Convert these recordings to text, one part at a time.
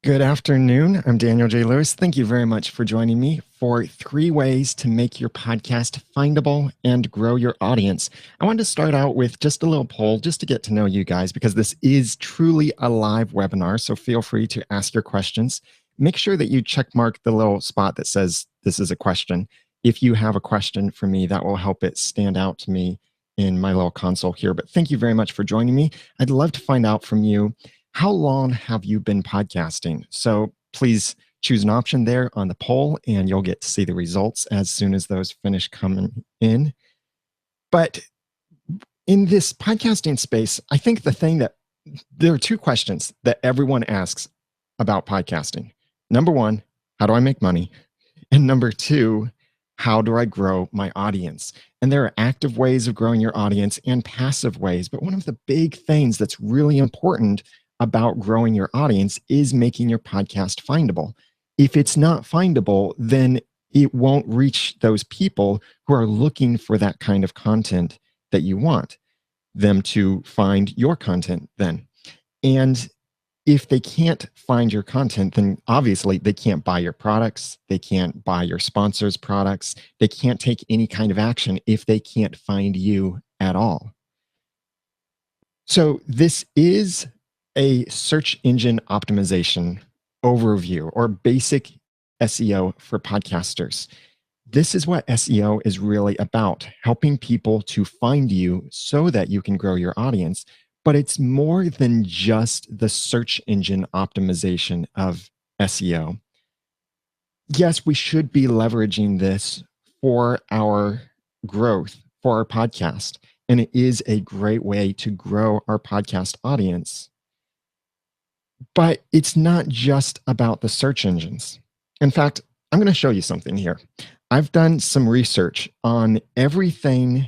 Good afternoon. I'm Daniel J. Lewis. Thank you very much for joining me for 3 ways to make your podcast findable and grow your audience. I wanted to start out with just a little poll just to get to know you guys because this is truly a live webinar. So feel free to ask your questions. Make sure that you check mark the little spot that says this is a question. If you have a question for me, that will help it stand out to me in my little console here. But thank you very much for joining me. I'd love to find out from you, how long have you been podcasting? So please choose an option there on the poll and you'll get to see the results as soon as those finish coming in. But in this podcasting space, I think there are 2 questions that everyone asks about podcasting. Number 1, how do I make money? And number 2, how do I grow my audience? And there are active ways of growing your audience and passive ways. But one of the big things that's really important about growing your audience is making your podcast findable. If it's not findable, then it won't reach those people who are looking for that kind of content that you want them to find your content then. And if they can't find your content, then obviously they can't buy your products. They can't buy your sponsors' products. They can't take any kind of action if they can't find you at all. So this is a search engine optimization overview or basic SEO for podcasters. This is what SEO is really about, helping people to find you so that you can grow your audience. But it's more than just the search engine optimization of SEO. Yes, we should be leveraging this for our growth, for our podcast. And it is a great way to grow our podcast audience. But it's not just about the search engines. In fact, I'm going to show you something here. I've done some research on everything,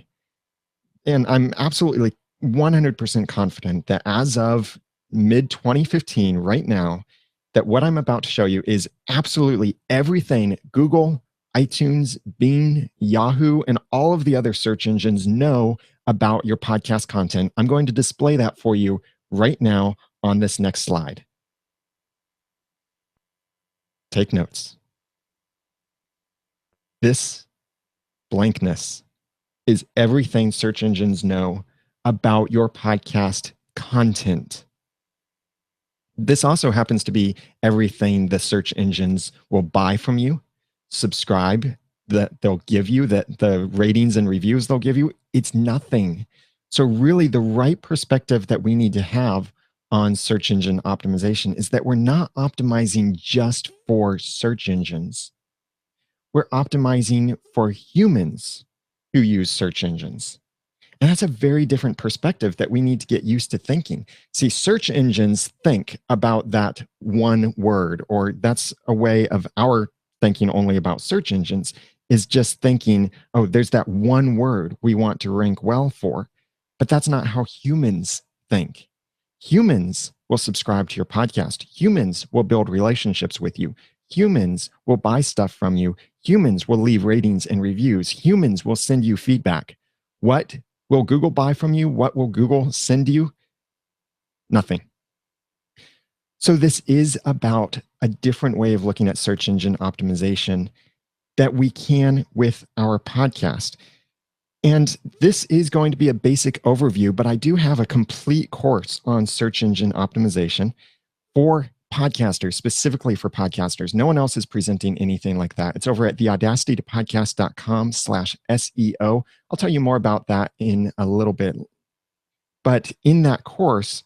and I'm absolutely 100% confident that as of mid-2015, right now, that what I'm about to show you is absolutely everything Google, iTunes, Bing, Yahoo, and all of the other search engines know about your podcast content. I'm going to display that for you right now on this next slide. Take notes. This blankness is everything search engines know about your podcast content. This also happens to be everything the search engines will buy from you, subscribe that they'll give you, that the ratings and reviews they'll give you. It's nothing. So really the right perspective that we need to have on search engine optimization is that we're not optimizing just for search engines. We're optimizing for humans who use search engines. And that's a very different perspective that we need to get used to thinking. See, search engines think about that one word, or that's a way of our thinking only about search engines, is just thinking, oh, there's that one word we want to rank well for. But that's not how humans think. Humans will subscribe to your podcast. Humans will build relationships with you. Humans will buy stuff from you. Humans will leave ratings and reviews. Humans will send you feedback. What will Google buy from you? What will Google send you? Nothing. So this is about a different way of looking at search engine optimization that we can with our podcast. And this is going to be a basic overview, but I do have a complete course on search engine optimization for podcasters, specifically for podcasters. No one else is presenting anything like that. It's over at theaudacitytopodcast.com/SEO. I'll tell you more about that in a little bit. But in that course,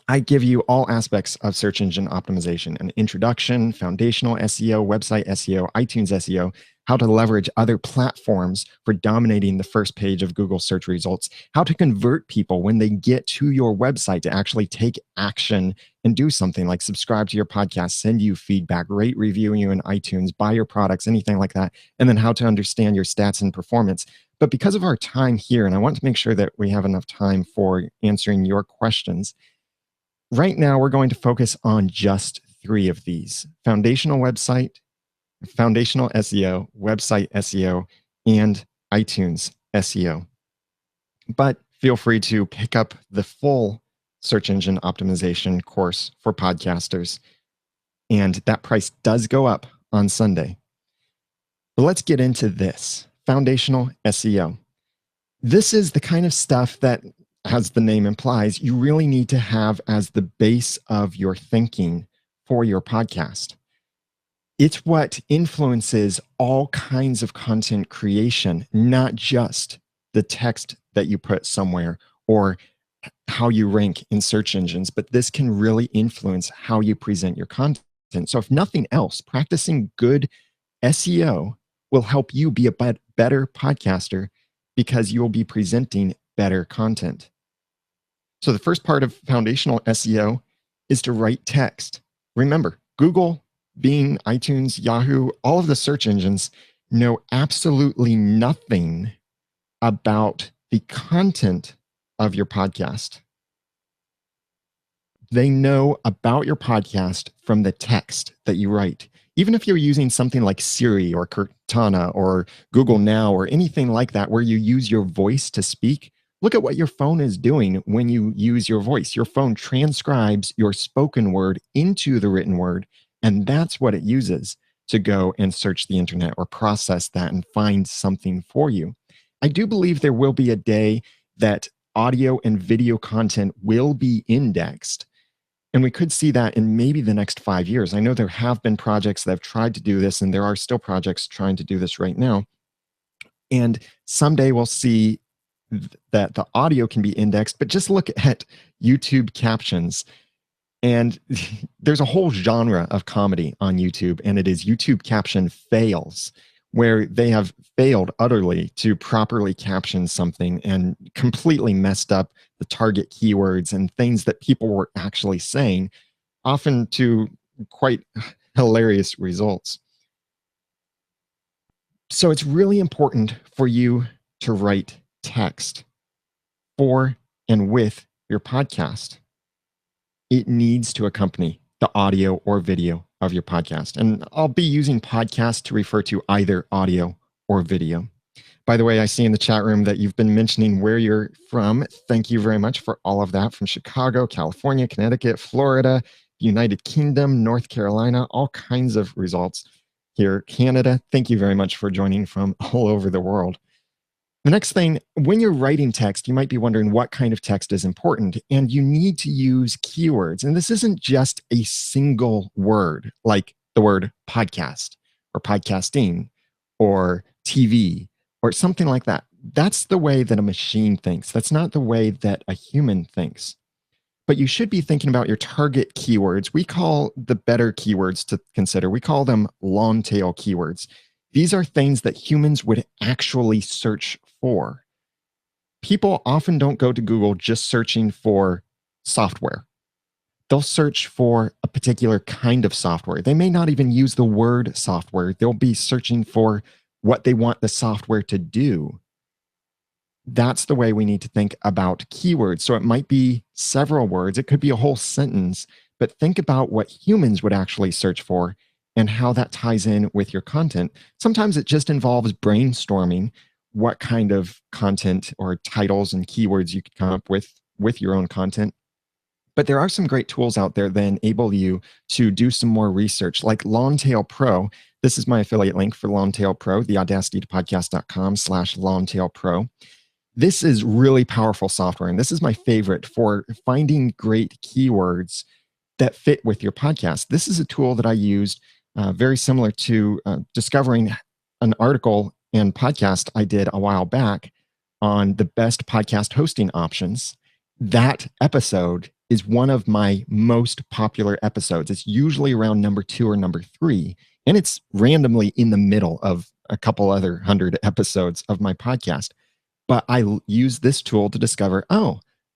I give you all aspects of search engine optimization: an introduction, foundational SEO, website SEO, iTunes SEO, how to leverage other platforms for dominating the first page of Google search results, how to convert people when they get to your website to actually take action and do something like subscribe to your podcast, send you feedback, rate, review you in iTunes, buy your products, anything like that, and then how to understand your stats and performance. But because of our time here, and I want to make sure that we have enough time for answering your questions, right now we're going to focus on just 3 of these: foundational website, foundational SEO, website SEO, and iTunes SEO. But feel free to pick up the full search engine optimization course for podcasters And that price does go up on Sunday. But let's get into this foundational SEO. This is the kind of stuff that, as the name implies, you really need to have as the base of your thinking for your podcast. It's what influences all kinds of content creation, not just the text that you put somewhere or how you rank in search engines, but this can really influence how you present your content. So, if nothing else, practicing good SEO will help you be a better podcaster because you will be presenting better content. So, the first part of foundational SEO is to write text. Remember, Google, Bing, iTunes, Yahoo, all of the search engines know absolutely nothing about the content of your podcast. They know about your podcast from the text that you write. Even if you're using something like Siri or Cortana or Google Now or anything like that, where you use your voice to speak, look at what your phone is doing when you use your voice. Your phone transcribes your spoken word into the written word, and that's what it uses to go and search the internet or process that and find something for you. I do believe there will be a day that audio and video content will be indexed. And we could see that in maybe the next 5 years. I know there have been projects that have tried to do this, and there are still projects trying to do this right now. And someday we'll see that the audio can be indexed, but just look at YouTube captions. And there's a whole genre of comedy on YouTube, and it is YouTube caption fails, where they have failed utterly to properly caption something and completely messed up the target keywords and things that people were actually saying, often to quite hilarious results. So it's really important for you to write text for and with your podcast. It needs to accompany the audio or video of your podcast. And I'll be using podcast to refer to either audio or video. By the way, I see in the chat room that you've been mentioning where you're from. Thank you very much for all of that, from Chicago, California, Connecticut, Florida, United Kingdom, North Carolina, all kinds of results here. Canada, thank you very much for joining from all over the world. The next thing, when you're writing text, you might be wondering what kind of text is important, and you need to use keywords. And this isn't just a single word, like the word podcast or podcasting or TV or something like that. That's the way that a machine thinks. That's not the way that a human thinks. But you should be thinking about your target keywords. We call the better keywords to consider, we call them long tail keywords. These are things that humans would actually search for. People often don't go to Google just searching for software. They'll search for a particular kind of software. They may not even use the word software. They'll be searching for what they want the software to do. That's the way we need to think about keywords. So it might be several words, it could be a whole sentence, but think about what humans would actually search for and how that ties in with your content. Sometimes it just involves brainstorming what kind of content or titles and keywords you could come up with your own content. But there are some great tools out there that enable you to do some more research, like Longtail Pro. This is my affiliate link for Longtail Pro, theaudacitytopodcast.com/longtailpro. This is really powerful software, and this is my favorite for finding great keywords that fit with your podcast. This is a tool that I used very similar to discovering an article and podcast I did a while back on the best podcast hosting options. That episode is one of my most popular episodes. It's usually around number 2 or number 3, and it's randomly in the middle of a couple other 100 episodes of my podcast. But I use this tool to discover,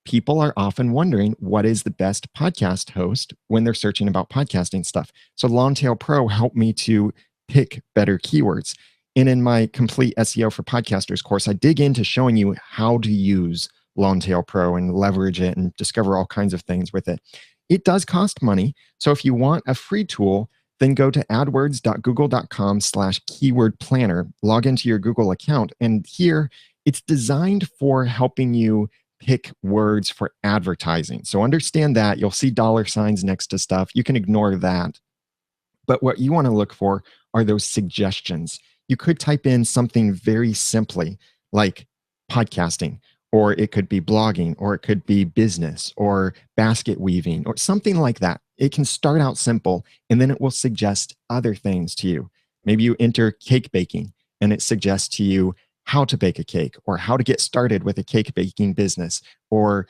people are often wondering what is the best podcast host when they're searching about podcasting stuff. So Longtail Pro helped me to pick better keywords. And in my complete SEO for podcasters course, I dig into showing you how to use Longtail Pro and leverage it and discover all kinds of things with it. It does cost money. So if you want a free tool, then go to adwords.google.com/keyword planner, log into your Google account, and here it's designed for helping you pick words for advertising. So understand that. You'll see dollar signs next to stuff. You can ignore that. But what you want to look for are those suggestions. You could type in something very simply like podcasting, or it could be blogging, or it could be business, or basket weaving, or something like that. It can start out simple and then it will suggest other things to you. Maybe you enter cake baking and it suggests to you how to bake a cake or how to get started with a cake baking business or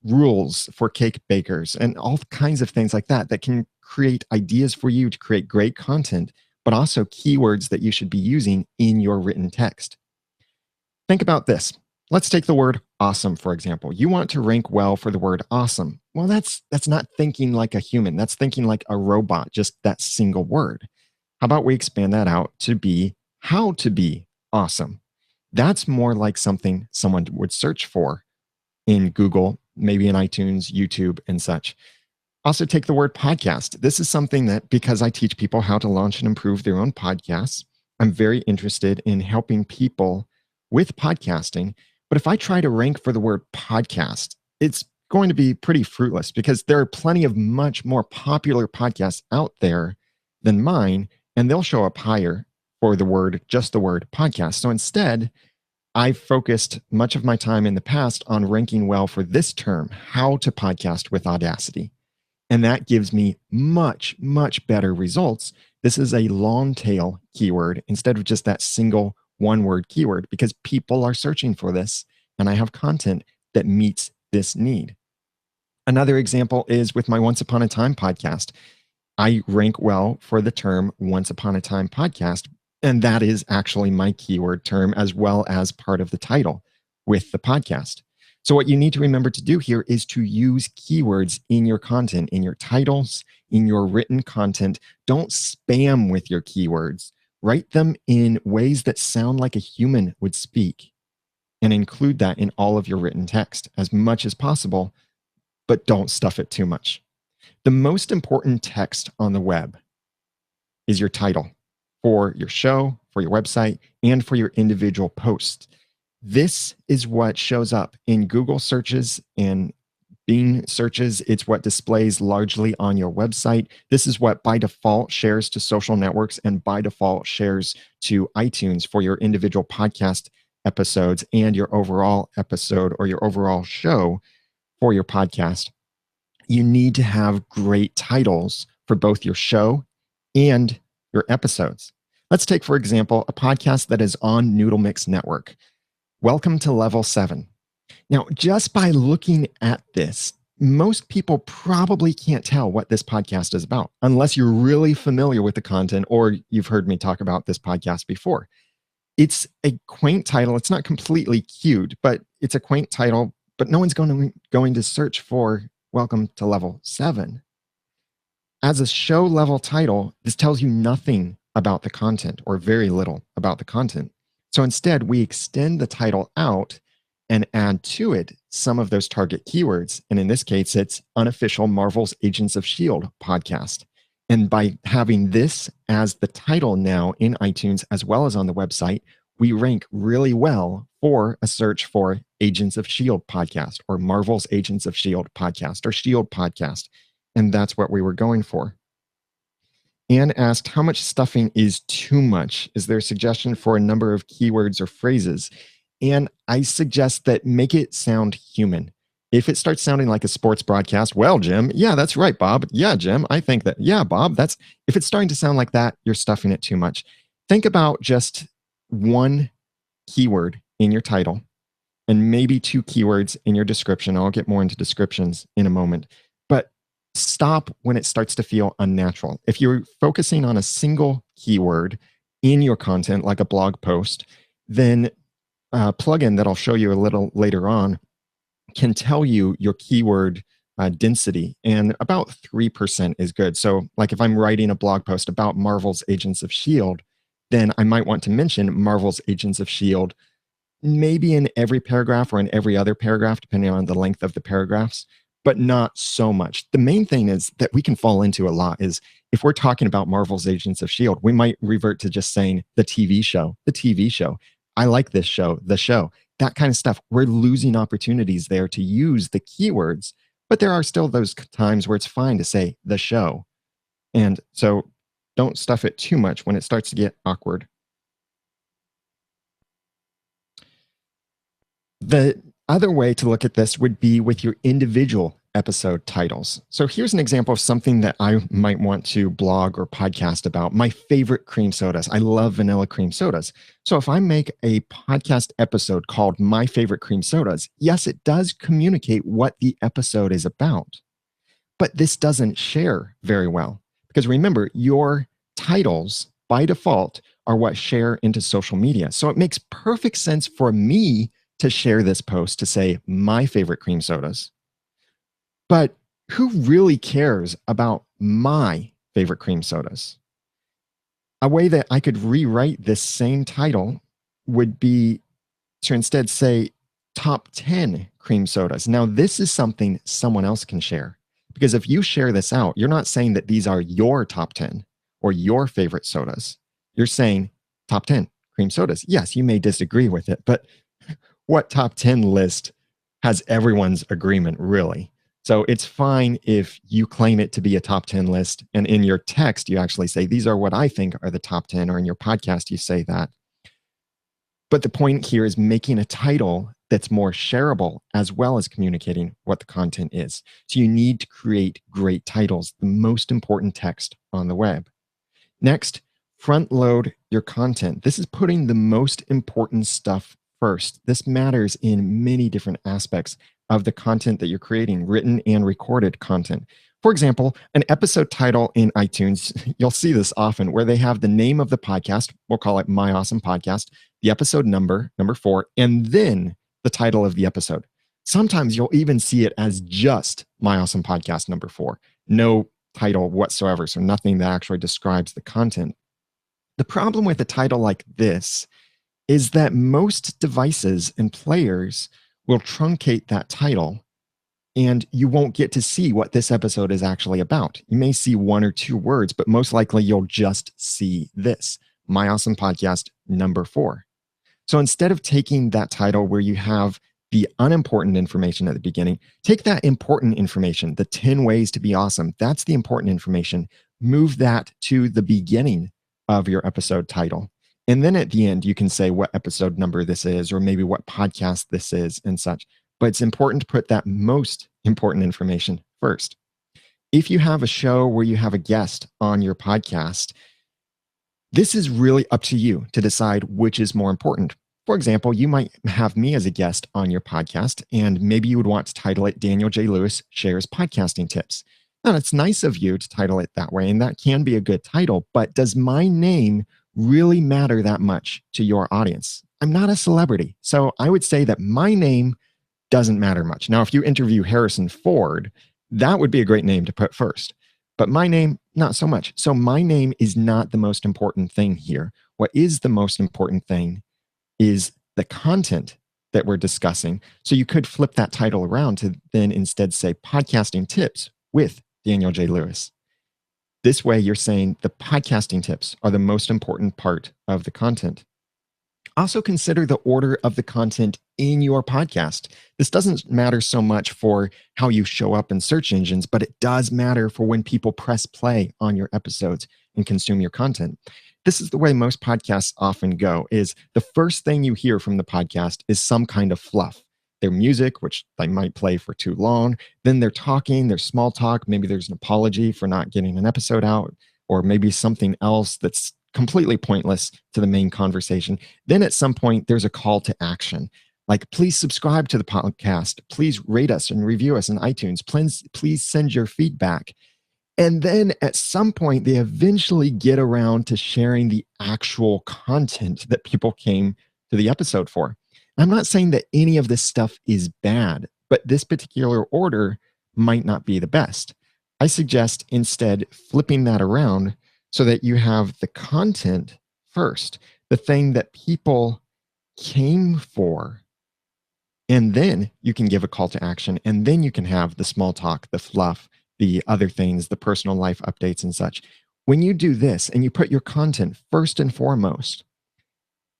rules for cake bakers and all kinds of things like that that can create ideas for you to create great content, but also keywords that you should be using in your written text. Think about this. Let's take the word awesome, for example. You want to rank well for the word awesome. Well, that's not thinking like a human. That's thinking like a robot, just that single word. How about we expand that out to be how to be awesome? That's more like something someone would search for in Google, maybe in iTunes, YouTube, and such. Also, take the word podcast. This is something that, because I teach people how to launch and improve their own podcasts, I'm very interested in helping people with podcasting. But if I try to rank for the word podcast, it's going to be pretty fruitless because there are plenty of much more popular podcasts out there than mine, and they'll show up higher for the word, just the word podcast. So instead, I've focused much of my time in the past on ranking well for this term, how to podcast with Audacity. And that gives me much, much better results. This is a long tail keyword instead of just that single one word keyword because people are searching for this and I have content that meets this need. Another example is with my Once Upon a Time podcast. I rank well for the term Once Upon a Time podcast, and that is actually my keyword term as well as part of the title with the podcast. So what you need to remember to do here is to use keywords in your content, in your titles, in your written content. Don't spam with your keywords. Write them in ways that sound like a human would speak and include that in all of your written text as much as possible, but don't stuff it too much. The most important text on the web is your title for your show, for your website, and for your individual posts. This is what shows up in Google searches and Bing searches. It's what displays largely on your website. This is what by default shares to social networks and by default shares to iTunes for your individual podcast episodes and your overall episode or your overall show for your podcast. You need to have great titles for both your show and your episodes. Let's take, for example, a podcast that is on Noodle Mix Network. Welcome to Level 7. Now, just by looking at this, most people probably can't tell what this podcast is about unless you're really familiar with the content or you've heard me talk about this podcast before. It's a quaint title. It's not completely cute, but it's a quaint title, but no one's going to search for Welcome to Level 7. As a show level title, this tells you nothing about the content or very little about the content. So instead, we extend the title out and add to it some of those target keywords. And in this case, it's Unofficial Marvel's Agents of S.H.I.E.L.D. podcast. And by having this as the title now in iTunes as well as on the website, we rank really well for a search for Agents of S.H.I.E.L.D. podcast or Marvel's Agents of S.H.I.E.L.D. podcast or S.H.I.E.L.D. podcast. And that's what we were going for. Anne asked, how much stuffing is too much? Is there a suggestion for a number of keywords or phrases? And I suggest that make it sound human. If it starts sounding like a sports broadcast, well, Jim, yeah, that's right, Bob. Yeah, Jim, I think that, yeah, Bob, if it's starting to sound like that, you're stuffing it too much. Think about just one keyword in your title and maybe two keywords in your description. I'll get more into descriptions in a moment. But stop when it starts to feel unnatural. If you're focusing on a single keyword in your content, like a blog post, then a plugin that I'll show you a little later on can tell you your keyword density, and about 3% is good. So like if I'm writing a blog post about Marvel's Agents of S.H.I.E.L.D., then I might want to mention Marvel's Agents of S.H.I.E.L.D. maybe in every paragraph or in every other paragraph, depending on the length of the paragraphs, but not so much. The main thing is that we can fall into a lot is if we're talking about Marvel's Agents of S.H.I.E.L.D., we might revert to just saying the TV show, the TV show. I like this show, the show, that kind of stuff. We're losing opportunities there to use the keywords, but there are still those times where it's fine to say the show. And so don't stuff it too much when it starts to get awkward. The other way to look at this would be with your individual episode titles. So here's an example of something that I might want to blog or podcast about. My favorite cream sodas. I love vanilla cream sodas. So if I make a podcast episode called My Favorite Cream Sodas, yes, it does communicate what the episode is about. But this doesn't share very well because remember, your titles by default are what share into social media. So it makes perfect sense for me to share this post to say my favorite cream sodas. But who really cares about my favorite cream sodas? A way that I could rewrite this same title would be to instead say top 10 cream sodas. Now, this is something someone else can share because if you share this out, you're not saying that these are your top 10 or your favorite sodas. You're saying top 10 cream sodas. Yes, you may disagree with it, but what top 10 list has everyone's agreement, really? So it's fine if you claim it to be a top 10 list. And in your text, you actually say, these are what I think are the top 10, or in your podcast, you say that. But the point here is making a title that's more shareable as well as communicating what the content is. So you need to create great titles, the most important text on the web. Next, front load your content. This is putting the most important stuff first. This matters in many different aspects of the content that you're creating, written and recorded content. For example, an episode title in iTunes, you'll see this often where they have the name of the podcast, we'll call it My Awesome Podcast, the episode number 4, and then the title of the episode. Sometimes you'll even see it as just My Awesome Podcast number 4, no title whatsoever, so nothing that actually describes the content. The problem with a title like this is that most devices and players will truncate that title and you won't get to see what this episode is actually about. You may see 1 or 2 words, but most likely you'll just see this, My Awesome Podcast number 4. So instead of taking that title where you have the unimportant information at the beginning, take that important information, the 10 ways to be awesome. That's the important information. Move that to the beginning of your episode title. And then at the end, you can say what episode number this is, or maybe what podcast this is and such. But it's important to put that most important information first. If you have a show where you have a guest on your podcast, this is really up to you to decide which is more important. For example, you might have me as a guest on your podcast, and maybe you would want to title it Daniel J. Lewis Shares Podcasting Tips. Now, it's nice of you to title it that way, and that can be a good title, but does my name really matter that much to your audience? I'm not a celebrity, so I would say that my name doesn't matter much. Now, if you interview Harrison Ford, that would be a great name to put first. But my name, not so much. So my name is not the most important thing here. What is the most important thing is the content that we're discussing. So you could flip that title around to then instead say Podcasting Tips with Daniel J. Lewis. This way, you're saying the podcasting tips are the most important part of the content. Also consider the order of the content in your podcast. This doesn't matter so much for how you show up in search engines, but it does matter for when people press play on your episodes and consume your content. This is the way most podcasts often go, is the first thing you hear from the podcast is some kind of fluff. Their music, which they might play for too long. Then they're talking, there's small talk. Maybe there's an apology for not getting an episode out, or maybe something else that's completely pointless to the main conversation. Then at some point, there's a call to action. Like, please subscribe to the podcast. Please rate us and review us in iTunes. Please send your feedback. And then at some point, they eventually get around to sharing the actual content that people came to the episode for. I'm not saying that any of this stuff is bad, but this particular order might not be the best. I suggest instead flipping that around so that you have the content first, the thing that people came for. And then you can give a call to action, and then you can have the small talk, the fluff, the other things, the personal life updates and such. When you do this and you put your content first and foremost,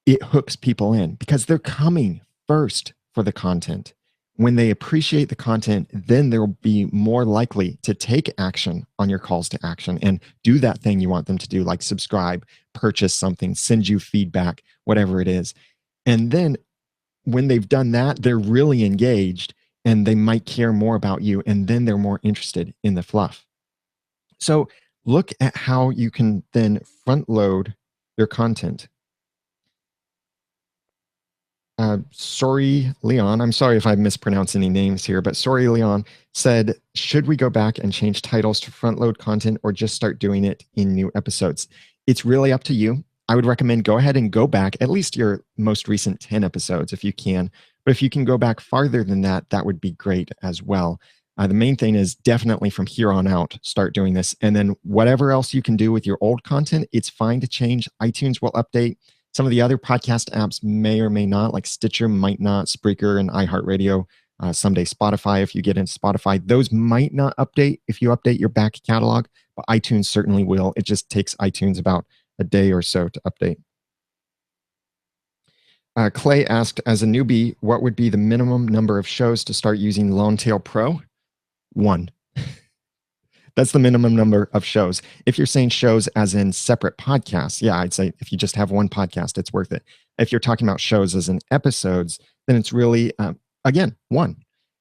it hooks people in because they're coming first for the content. When they appreciate the content, then they'll be more likely to take action on your calls to action and do that thing you want them to do, like subscribe, purchase something, send you feedback, whatever it is. And then when they've done that, they're really engaged and they might care more about you. And then they're more interested in the fluff. So look at how you can then front load your content. Sorry, Leon. I'm sorry if I mispronounce any names here, but Sorry, Leon said, should we go back and change titles to front load content or just start doing it in new episodes? It's really up to you. I would recommend go ahead and go back at least your most recent 10 episodes if you can. But if you can go back farther than that, that would be great as well. The main thing is definitely from here on out, start doing this. And then whatever else you can do with your old content, it's fine to change. iTunes will update. Some of the other podcast apps may or may not, like Stitcher might not, Spreaker and iHeartRadio, someday Spotify, if you get into Spotify, those might not update if you update your back catalog, but iTunes certainly will. It just takes iTunes about a day or so to update. Clay asked, as a newbie, what would be the minimum number of shows to start using Longtail Pro? 1. That's the minimum number of shows. If you're saying shows as in separate podcasts, yeah, I'd say if you just have one podcast, it's worth it. If you're talking about shows as in episodes, then it's really, again, 1.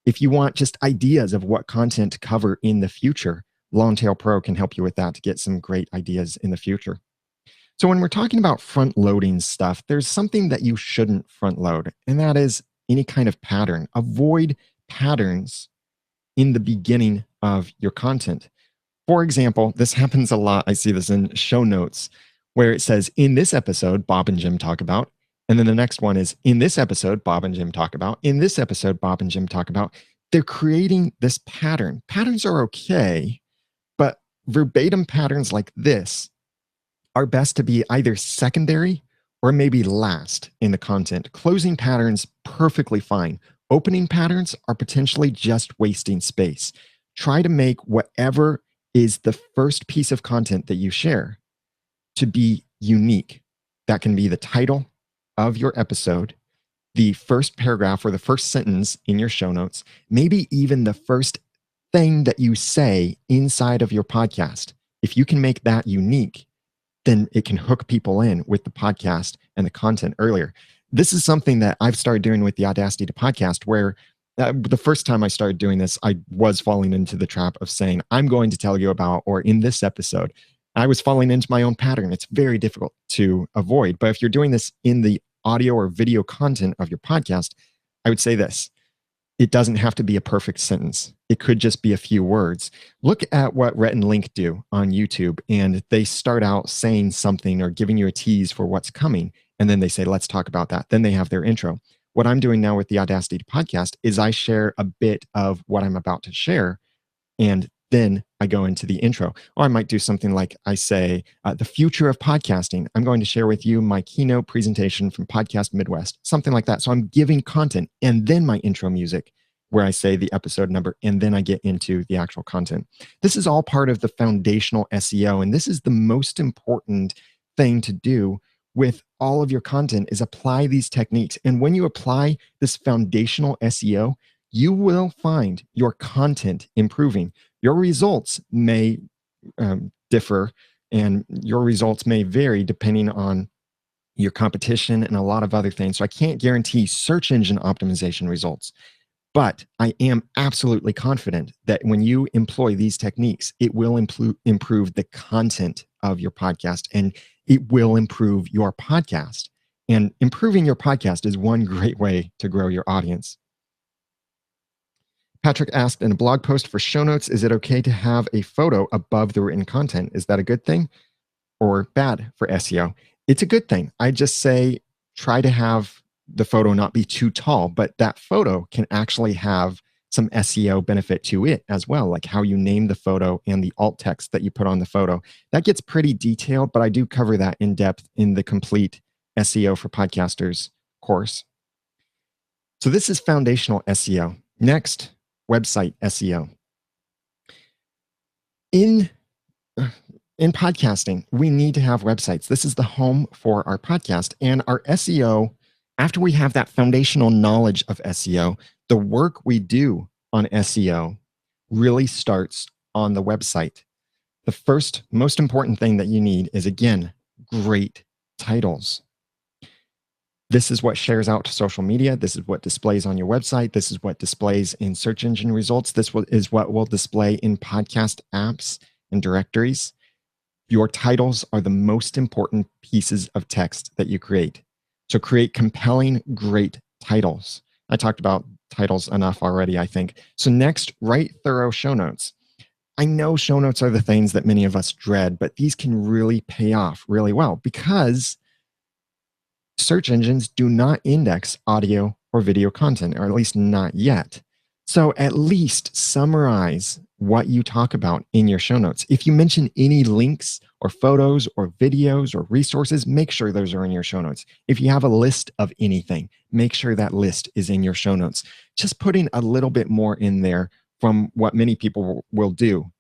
If you want just ideas of what content to cover in the future, Longtail Pro can help you with that to get some great ideas in the future. So when we're talking about front loading stuff, there's something that you shouldn't front load, and that is any kind of pattern. Avoid patterns in the beginning of your content. For example, this happens a lot. I see this in show notes where it says, in this episode, Bob and Jim talk about, and then the next one is, in this episode, Bob and Jim talk about, in this episode, Bob and Jim talk about. They're creating this pattern. Patterns are okay, but verbatim patterns like this are best to be either secondary or maybe last in the content. Closing patterns, perfectly fine. Opening patterns are potentially just wasting space. Try to make whatever is the first piece of content that you share to be unique. That can be the title of your episode, the first paragraph or the first sentence in your show notes, maybe even the first thing that you say inside of your podcast. If you can make that unique, then it can hook people in with the podcast and the content earlier. This is something that I've started doing with the Audacity to Podcast, where the first time I started doing this, I was falling into the trap of saying, I'm going to tell you about, or in this episode, I was falling into my own pattern. It's very difficult to avoid. But if you're doing this in the audio or video content of your podcast, I would say this. It doesn't have to be a perfect sentence. It could just be a few words. Look at what Rhett and Link do on YouTube, and they start out saying something or giving you a tease for what's coming, and then they say, let's talk about that. Then they have their intro. What I'm doing now with the Audacity podcast is I share a bit of what I'm about to share, and then I go into the intro. Or I might do something like I say, the future of podcasting. I'm going to share with you my keynote presentation from Podcast Midwest, something like that. So I'm giving content and then my intro music where I say the episode number, and then I get into the actual content. This is all part of the foundational SEO, and this is the most important thing to do with all of your content is apply these techniques. And when you apply this foundational SEO, you will find your content improving. Your results may differ, and your results may vary depending on your competition and a lot of other things. So I can't guarantee search engine optimization results, but I am absolutely confident that when you employ these techniques, it will improve the content of your podcast, and it will improve your podcast. And improving your podcast is one great way to grow your audience. Patrick asked in a blog post for show notes, is it okay to have a photo above the written content? Is that a good thing or bad for SEO? It's a good thing. I just say try to have the photo not be too tall, but that photo can actually have some SEO benefit to it as well, like how you name the photo and the alt text that you put on the photo. That gets pretty detailed, but I do cover that in depth in the complete SEO for Podcasters course. So this is foundational SEO. Next, website SEO. In podcasting, we need to have websites. This is the home for our podcast, and our SEO, after we have that foundational knowledge of SEO, The work we do on SEO really starts on the website. The first most important thing that you need is, again, great titles. This is what shares out to social media. This is what displays on your website. This is what displays in search engine results. This is what will display in podcast apps and directories. Your titles are the most important pieces of text that you create. So create compelling, great titles. I talked about titles enough already, I think. So next, write thorough show notes. I know show notes are the things that many of us dread, but these can really pay off really well because search engines do not index audio or video content, or at least not yet. So at least summarize what you talk about in your show notes. If you mention any links or photos or videos or resources, make sure those are in your show notes. If you have a list of anything, make sure that list is in your show notes. Just putting a little bit more in there from what many people will do,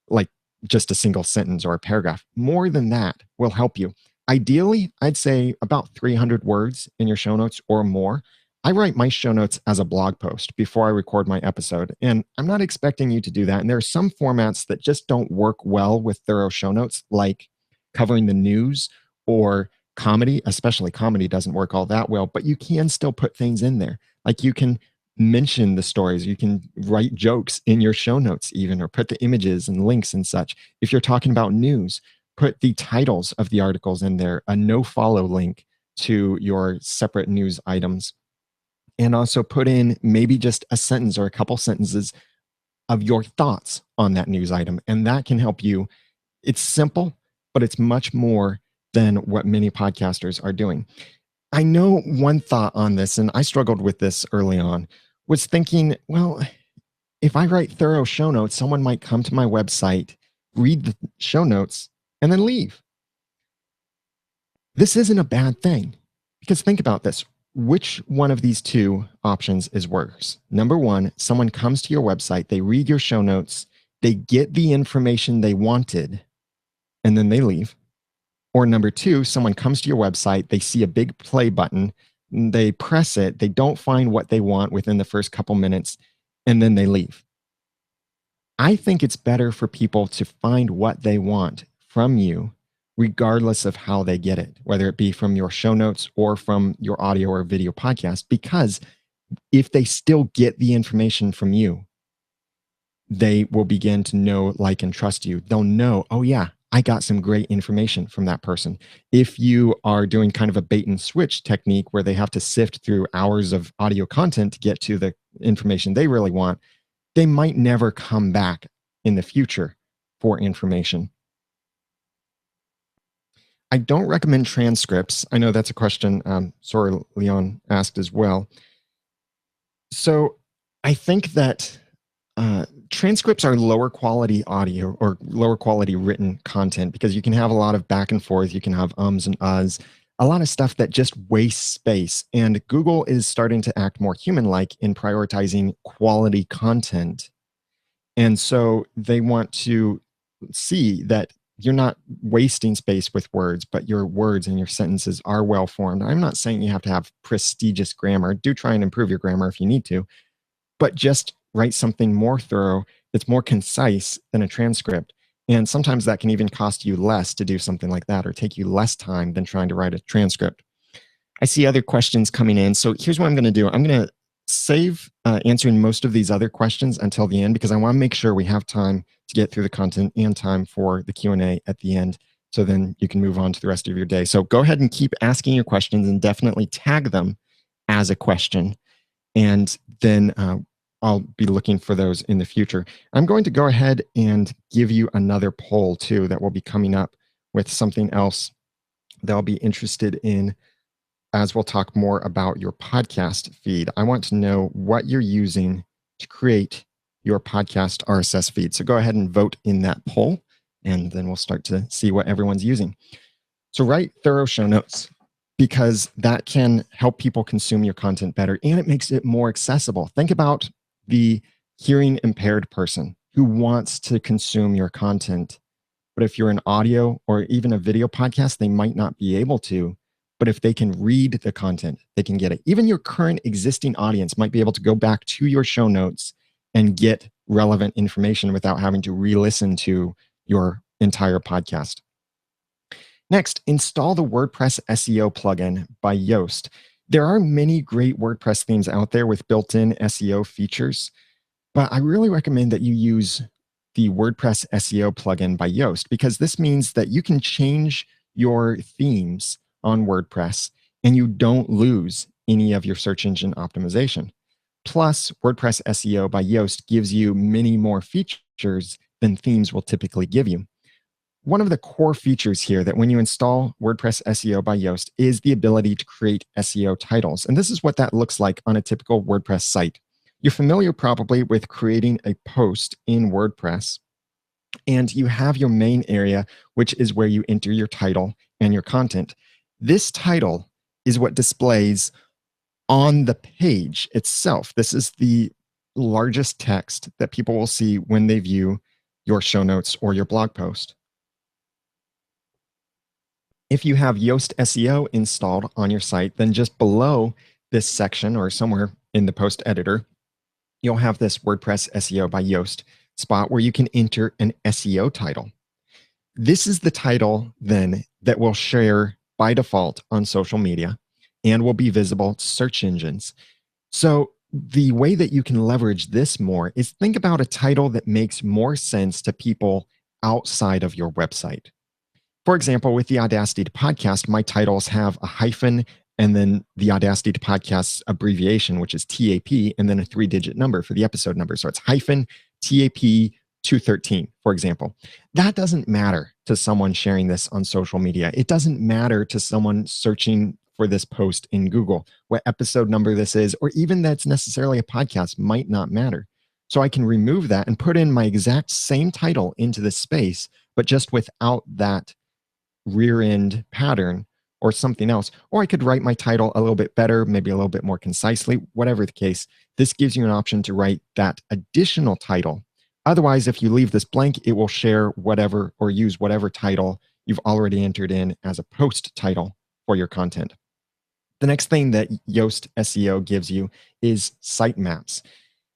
like just a single sentence or a paragraph. More than that will help you. Ideally, I'd say about 300 words in your show notes or more. I write my show notes as a blog post before I record my episode, and I'm not expecting you to do that. And there are some formats that just don't work well with thorough show notes, like covering the news or comedy. Especially comedy doesn't work all that well, but you can still put things in there. Like you can mention the stories, you can write jokes in your show notes, even, or put the images and links and such. If you're talking about news, put the titles of the articles in there, a no follow link to your separate news items, and also put in maybe just a sentence or a couple sentences of your thoughts on that news item. And that can help you. It's simple, but it's much more than what many podcasters are doing. I know one thought on this, and I struggled with this early on, was thinking, well, if I write thorough show notes, someone might come to my website, read the show notes, and then leave. This isn't a bad thing because think about this. Which one of these two options is worse? Number one, someone comes to your website, they read your show notes, they get the information they wanted, and then they leave. Or number two, someone comes to your website, they see a big play button, they press it, they don't find what they want within the first couple minutes, and then they leave. I think it's better for people to find what they want from you, regardless of how they get it, whether it be from your show notes or from your audio or video podcast, because if they still get the information from you, they will begin to know, like, and trust you. They'll know, oh, yeah, I got some great information from that person. If you are doing kind of a bait and switch technique where they have to sift through hours of audio content to get to the information they really want, they might never come back in the future for information. I don't recommend transcripts. I know that's a question Sorry, Leon asked as well. So I think that transcripts are lower quality audio or lower quality written content because you can have a lot of back and forth. You can have ums and uhs, a lot of stuff that just wastes space. And Google is starting to act more human-like in prioritizing quality content. And so they want to see that you're not wasting space with words, but your words and your sentences are well formed. I'm not saying you have to have prestigious grammar. Do try and improve your grammar if you need to, but just write something more thorough that's more concise than a transcript. And sometimes that can even cost you less to do something like that or take you less time than trying to write a transcript. I see other questions coming in. So here's what I'm going to do. I'm going to save answering most of these other questions until the end because I want to make sure we have time to get through the content and time for the Q&A at the end. So then you can move on to the rest of your day. So go ahead and keep asking your questions and definitely tag them as a question. And then I'll be looking for those in the future. I'm going to go ahead and give you another poll too that will be coming up with something else that I'll be interested in as we'll talk more about your podcast feed. I want to know what you're using to create your podcast RSS feed. So go ahead and vote in that poll, and then we'll start to see what everyone's using. So write thorough show notes because that can help people consume your content better, and it makes it more accessible. Think about the hearing impaired person who wants to consume your content. But if you're an audio or even a video podcast, they might not be able to. But if they can read the content, they can get it. Even your current existing audience might be able to go back to your show notes and get relevant information without having to re-listen to your entire podcast. Next, install the WordPress SEO plugin by Yoast. There are many great WordPress themes out there with built-in SEO features, but I really recommend that you use the WordPress SEO plugin by Yoast, because this means that you can change your themes on WordPress and you don't lose any of your search engine optimization. Plus, WordPress SEO by Yoast gives you many more features than themes will typically give you. One of the core features here that when you install WordPress SEO by Yoast is the ability to create SEO titles. And this is what that looks like on a typical WordPress site. You're familiar probably with creating a post in WordPress, and you have your main area, which is where you enter your title and your content. This title is what displays on the page itself. This is the largest text that people will see when they view your show notes or your blog post. If you have Yoast SEO installed on your site, then just below this section or somewhere in the post editor, you'll have this WordPress SEO by Yoast spot where you can enter an SEO title. This is the title then that will share by default on social media and will be visible to search engines. So the way that you can leverage this more is think about a title that makes more sense to people outside of your website. For example, with the Audacity to Podcast, my titles have a hyphen and then the Audacity to Podcast's abbreviation, which is TAP, and then a 3-digit number for the episode number. So it's hyphen TAP 213, for example. That doesn't matter to someone sharing this on social media. It doesn't matter to someone searching for this post in Google. What episode number this is, or even that's necessarily a podcast, might not matter. So I can remove that and put in my exact same title into this space, but just without that rear end pattern or something else. Or I could write my title a little bit better, maybe a little bit more concisely, whatever the case. This gives you an option to write that additional title. Otherwise, if you leave this blank, it will share whatever or use whatever title you've already entered in as a post title for your content. The next thing that Yoast SEO gives you is sitemaps.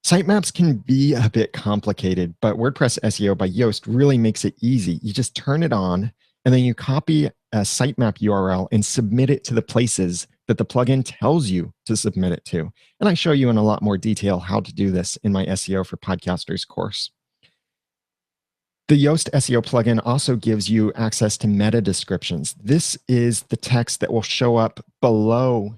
Sitemaps can be a bit complicated, but WordPress SEO by Yoast really makes it easy. You just turn it on, and then you copy a sitemap URL and submit it to the places that the plugin tells you to submit it to. And I show you in a lot more detail how to do this in my SEO for Podcasters course. The Yoast SEO plugin also gives you access to meta descriptions. This is the text that will show up below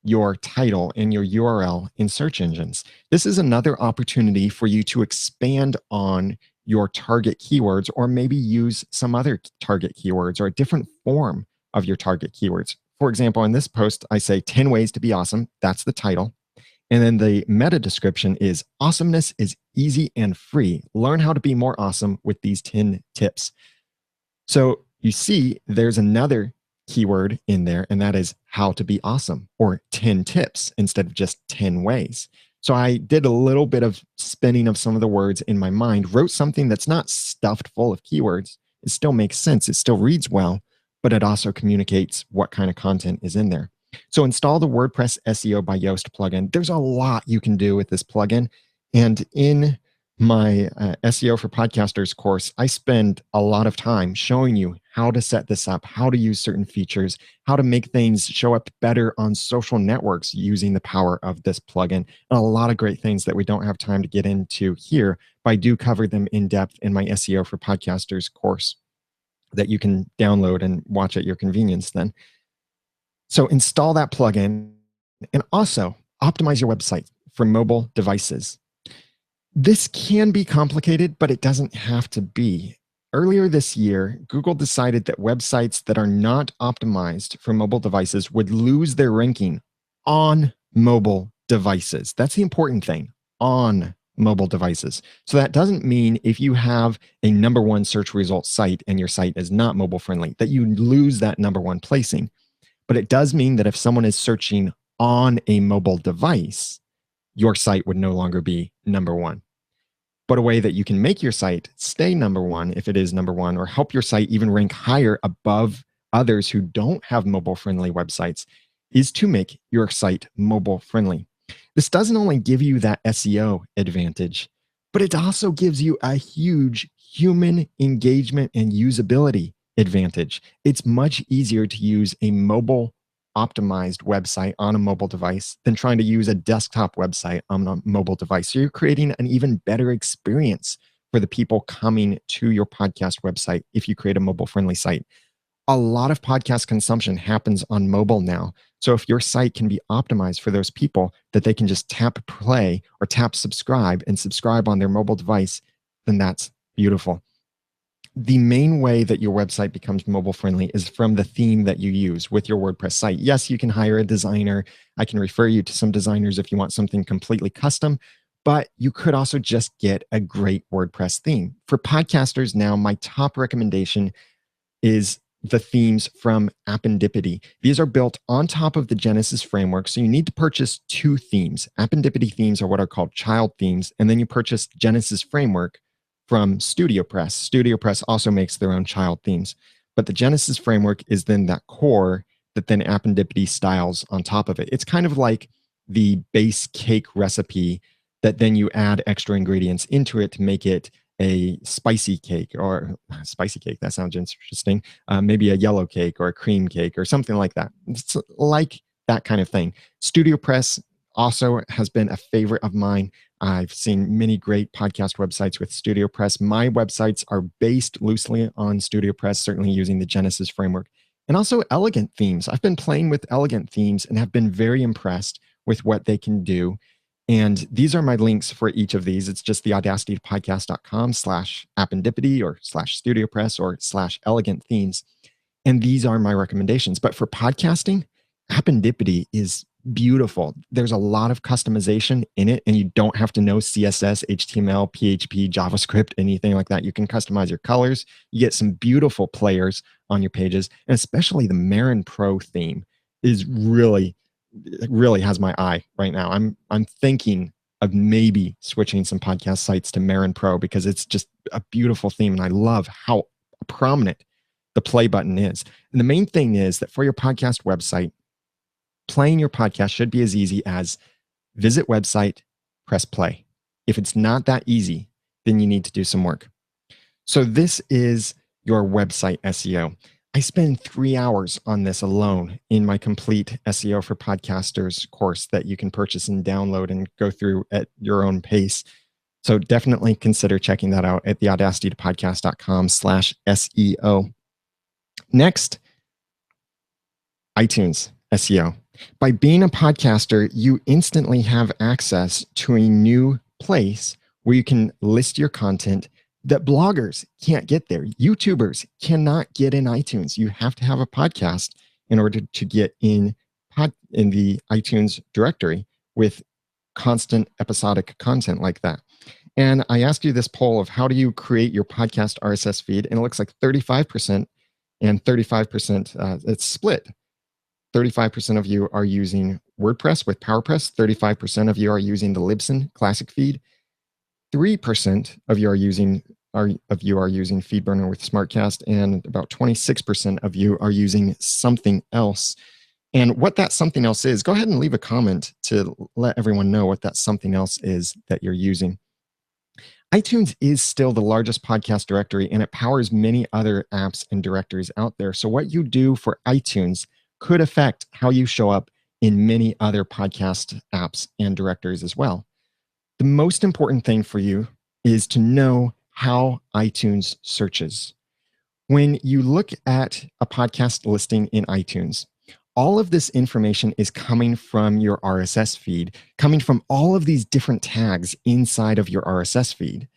your title and your URL in search engines. This is another opportunity for you to expand on your target keywords, or maybe use some other target keywords or a different form of your target keywords. For example, in this post, I say 10 ways to be awesome. That's the title. And then the meta description is awesomeness is easy and free. Learn how to be more awesome with these 10 tips. So you see there's another keyword in there, and that is how to be awesome, or 10 tips instead of just 10 ways. So I did a little bit of spinning of some of the words in my mind, wrote something that's not stuffed full of keywords. It still makes sense. It still reads well, but it also communicates what kind of content is in there. So install the WordPress SEO by Yoast plugin. There's a lot you can do with this plugin. And in my SEO for Podcasters course, I spend a lot of time showing you how to set this up, how to use certain features, how to make things show up better on social networks using the power of this plugin, and a lot of great things that we don't have time to get into here, but I do cover them in depth in my SEO for Podcasters course that you can download and watch at your convenience then. So install that plugin and also optimize your website for mobile devices. This can be complicated, but it doesn't have to be. Earlier this year, Google decided that websites that are not optimized for mobile devices would lose their ranking on mobile devices. That's the important thing, on mobile devices. So that doesn't mean if you have a #1 search results site and your site is not mobile friendly, that you lose that #1 placing. But it does mean that if someone is searching on a mobile device, your site would no longer be #1. But a way that you can make your site stay #1 if it is #1, or help your site even rank higher above others who don't have mobile friendly websites is to make your site mobile friendly. This doesn't only give you that SEO advantage, but it also gives you a huge human engagement and usability advantage. It's much easier to use a mobile optimized website on a mobile device than trying to use a desktop website on a mobile device. So you're creating an even better experience for the people coming to your podcast website if you create a mobile friendly site. A lot of podcast consumption happens on mobile now. So if your site can be optimized for those people that they can just tap play or tap subscribe and subscribe on their mobile device, then that's beautiful. The main way that your website becomes mobile friendly is from the theme that you use with your WordPress site. Yes, you can hire a designer. I can refer you to some designers if you want something completely custom, but you could also just get a great WordPress theme. For podcasters now, my top recommendation is the themes from Appendipity. These are built on top of the Genesis framework. So you need to purchase two themes. Appendipity themes are what are called child themes. And then you purchase Genesis framework from StudioPress. StudioPress also makes their own child themes. But the Genesis framework is then that core that then Appendipity styles on top of it. It's kind of like the base cake recipe that then you add extra ingredients into it to make it a spicy cake or spicy cake. That sounds interesting. Maybe a yellow cake or a cream cake or something like that. It's like that kind of thing. StudioPress also has been a favorite of mine. I've seen many great podcast websites with StudioPress. My websites are based loosely on StudioPress, certainly using the Genesis framework. And also elegant themes. I've been playing with elegant themes and have been very impressed with what they can do. And these are my links for each of these. It's just the audacitypodcast.com/appendipity or /studiopress or /elegant themes. And these are my recommendations. But for podcasting, Appendipity is beautiful. There's a lot of customization in it, and you don't have to know CSS, HTML, PHP, JavaScript, anything like that. You can customize your colors. You get some beautiful players on your pages, and especially the Marin Pro theme is really has my eye right now. I'm thinking of maybe switching some podcast sites to Marin Pro because it's just a beautiful theme, and I love how prominent the play button is. And the main thing is that for your podcast website, playing your podcast should be as easy as visit website, press play. If it's not that easy, then you need to do some work. So this is your website SEO. I spend 3 hours on this alone in my complete SEO for podcasters course that you can purchase and download and go through at your own pace. So definitely consider checking that out at theaudacitypodcast.com/SEO. Next, iTunes SEO. By being a podcaster, you instantly have access to a new place where you can list your content that bloggers can't get there. YouTubers cannot get in iTunes. You have to have a podcast in order to get in the iTunes directory with constant episodic content like that. And I asked you this poll of how do you create your podcast RSS feed, and it looks like 35% and 35%, it's split. 35% of you are using WordPress with PowerPress. 35% of you are using the Libsyn Classic feed. 3% of you are using FeedBurner with SmartCast, and about 26% of you are using something else. And what that something else is, go ahead and leave a comment to let everyone know what that something else is that you're using. iTunes is still the largest podcast directory, and it powers many other apps and directories out there. So what you do for iTunes could affect how you show up in many other podcast apps and directories as well. The most important thing for you is to know how iTunes searches. When you look at a podcast listing in iTunes, all of this information is coming from your RSS feed, coming from all of these different tags inside of your RSS feed.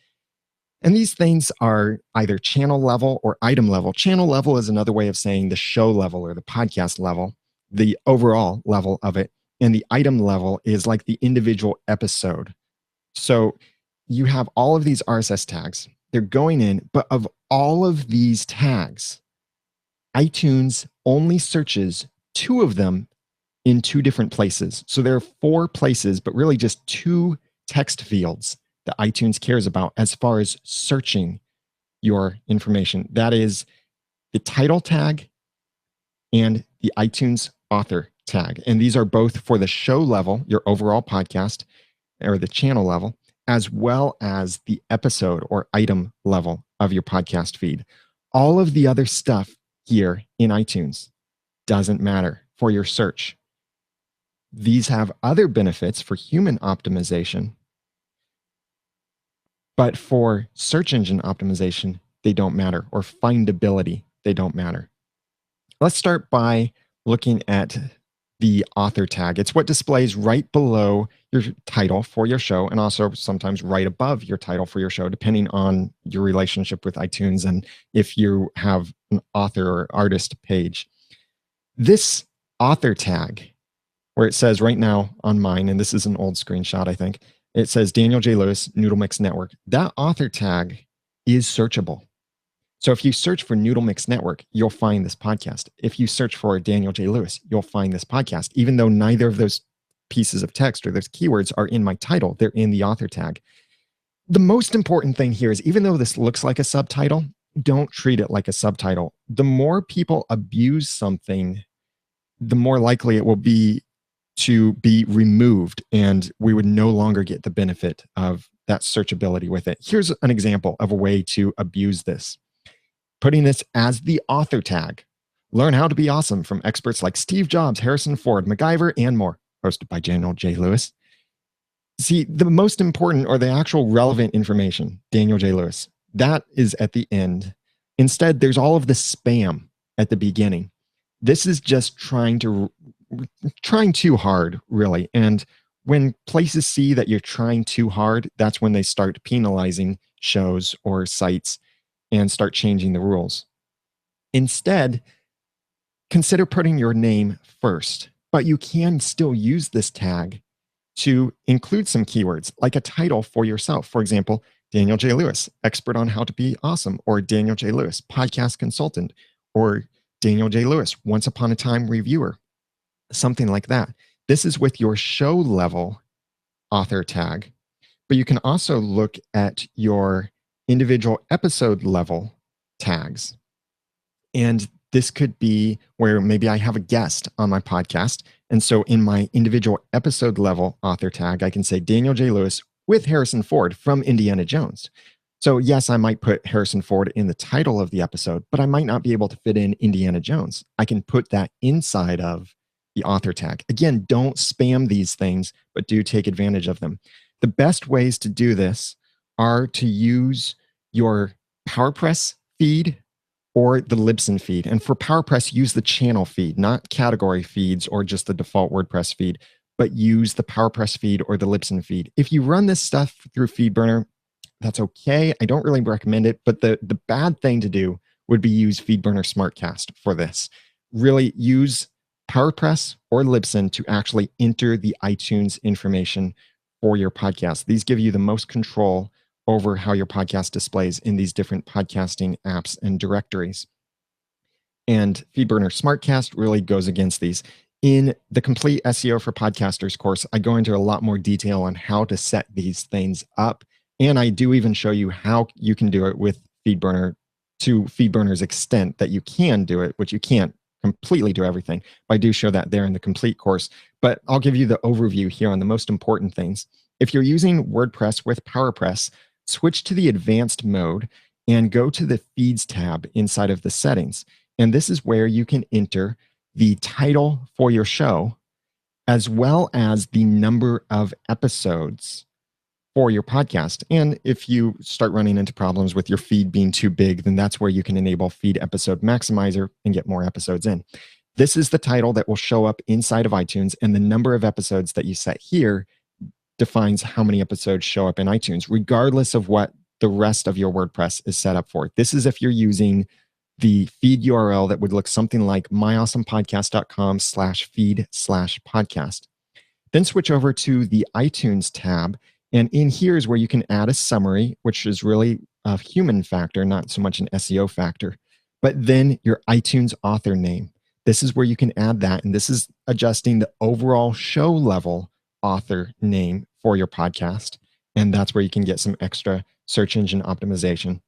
And these things are either channel level or item level. Channel level is another way of saying the show level or the podcast level, the overall level of it. And the item level is like the individual episode. So you have all of these RSS tags. They're going in, but of all of these tags, iTunes only searches 2 of them in 2 different places. So there are 4 places, but really just 2 text fields that iTunes cares about as far as searching your information. That is the title tag and the iTunes author tag. And these are both for the show level, your overall podcast, or the channel level, as well as the episode or item level of your podcast feed. All of the other stuff here in iTunes doesn't matter for your search. These have other benefits for human optimization, but for search engine optimization, they don't matter, or findability, they don't matter. Let's start by looking at the author tag. It's what displays right below your title for your show, and also sometimes right above your title for your show, depending on your relationship with iTunes and if you have an author or artist page. This author tag, where it says right now on mine, and this is an old screenshot, I think, it says Daniel J. Lewis, Noodle Mix Network. That author tag is searchable. So if you search for Noodle Mix Network, you'll find this podcast. If you search for Daniel J. Lewis, you'll find this podcast. Even though neither of those pieces of text or those keywords are in my title, they're in the author tag. The most important thing here is, even though this looks like a subtitle, don't treat it like a subtitle. The more people abuse something, the more likely it will be to be removed, and we would no longer get the benefit of that searchability with it. Here's an example of a way to abuse this. Putting this as the author tag. Learn how to be awesome from experts like Steve Jobs, Harrison Ford, MacGyver, and more. Hosted by Daniel J. Lewis. See, the most important, or the actual relevant information, Daniel J. Lewis, that is at the end. Instead, there's all of the spam at the beginning. This is just trying too hard, really. And when places see that you're trying too hard, that's when they start penalizing shows or sites and start changing the rules. Instead, consider putting your name first, but you can still use this tag to include some keywords, like a title for yourself. For example, Daniel J. Lewis, expert on how to be awesome, or Daniel J. Lewis, podcast consultant, or Daniel J. Lewis, once upon a time reviewer, something like that. This is with your show level author tag, but you can also look at your individual episode level tags. And this could be where maybe I have a guest on my podcast. And so in my individual episode level author tag, I can say Daniel J. Lewis with Harrison Ford from Indiana Jones. So yes, I might put Harrison Ford in the title of the episode, but I might not be able to fit in Indiana Jones. I can put that inside of the author tag. Again, don't spam these things, but do take advantage of them. The best ways to do this are to use your PowerPress feed or the Libsyn feed. And for PowerPress, use the channel feed, not category feeds or just the default WordPress feed, but use the PowerPress feed or the Libsyn feed. If you run this stuff through FeedBurner, that's okay. I don't really recommend it, but the bad thing to do would be use FeedBurner SmartCast for this. Really use PowerPress or Libsyn to actually enter the iTunes information for your podcast. These give you the most control over how your podcast displays in these different podcasting apps and directories. And FeedBurner SmartCast really goes against these. In the Complete SEO for Podcasters course, I go into a lot more detail on how to set these things up. And I do even show you how you can do it with FeedBurner to FeedBurner's extent that you can do it, which you can't completely do everything. But I do show that there in the complete course. But I'll give you the overview here on the most important things. If you're using WordPress with PowerPress, switch to the advanced mode and go to the feeds tab inside of the settings. And this is where you can enter the title for your show, as well as the number of episodes for your podcast. And if you start running into problems with your feed being too big, then that's where you can enable Feed Episode Maximizer and get more episodes in. This is the title that will show up inside of iTunes, and the number of episodes that you set here defines how many episodes show up in iTunes, regardless of what the rest of your WordPress is set up for. This is if you're using the feed URL that would look something like myawesomepodcast.com/feed/podcast. Then switch over to the iTunes tab. And in here is where you can add a summary, which is really a human factor, not so much an SEO factor. But then your iTunes author name. This is where you can add that. And this is adjusting the overall show level author name for your podcast. And that's where you can get some extra search engine optimization.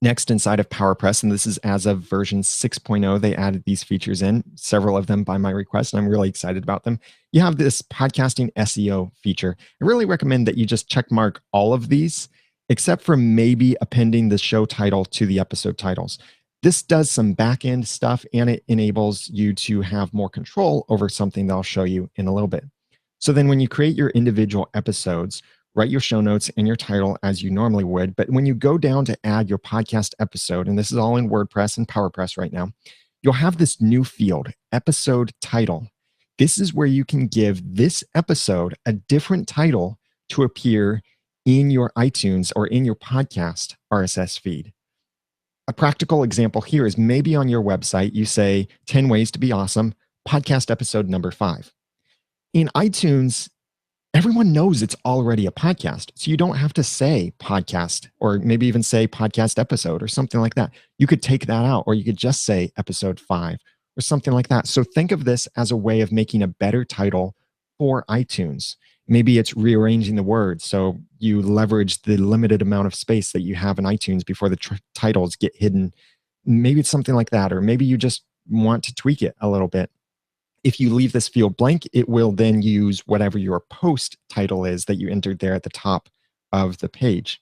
Next, inside of PowerPress, and this is as of version 6.0, they added these features in, several of them by my request, and I'm really excited about them. You have this podcasting SEO feature. I really recommend that you just check mark all of these, except for maybe appending the show title to the episode titles. This does some back-end stuff, and it enables you to have more control over something that I'll show you in a little bit. So then when you create your individual episodes, write your show notes and your title as you normally would. But when you go down to add your podcast episode, and this is all in WordPress and PowerPress right now, you'll have this new field, episode title. This is where you can give this episode a different title to appear in your iTunes or in your podcast RSS feed. A practical example here is maybe on your website, you say 10 ways to be awesome, podcast episode number 5. In iTunes, everyone knows it's already a podcast. So you don't have to say podcast or maybe even say podcast episode or something like that. You could take that out, or you could just say episode 5 or something like that. So think of this as a way of making a better title for iTunes. Maybe it's rearranging the words so you leverage the limited amount of space that you have in iTunes before the titles get hidden. Maybe it's something like that, or maybe you just want to tweak it a little bit. If you leave this field blank, it will then use whatever your post title is that you entered there at the top of the page.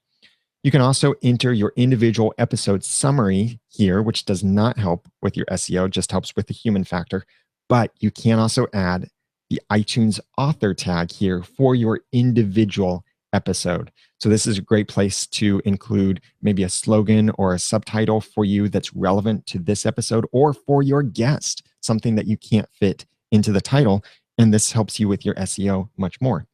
You can also enter your individual episode summary here, which does not help with your SEO, just helps with the human factor. But you can also add the iTunes author tag here for your individual episode. So this is a great place to include maybe a slogan or a subtitle for you that's relevant to this episode, or for your guest, something that you can't fit into the title. And this helps you with your SEO much more.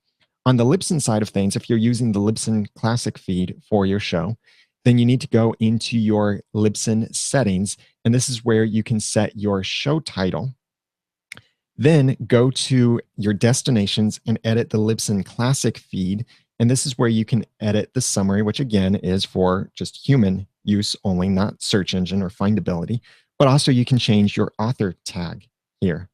On the Libsyn side of things, if you're using the Libsyn Classic feed for your show, then you need to go into your Libsyn settings. And this is where you can set your show title. Then go to your destinations and edit the Libsyn Classic feed. And this is where you can edit the summary, which again is for just human use only, not search engine or findability. But also you can change your author tag here.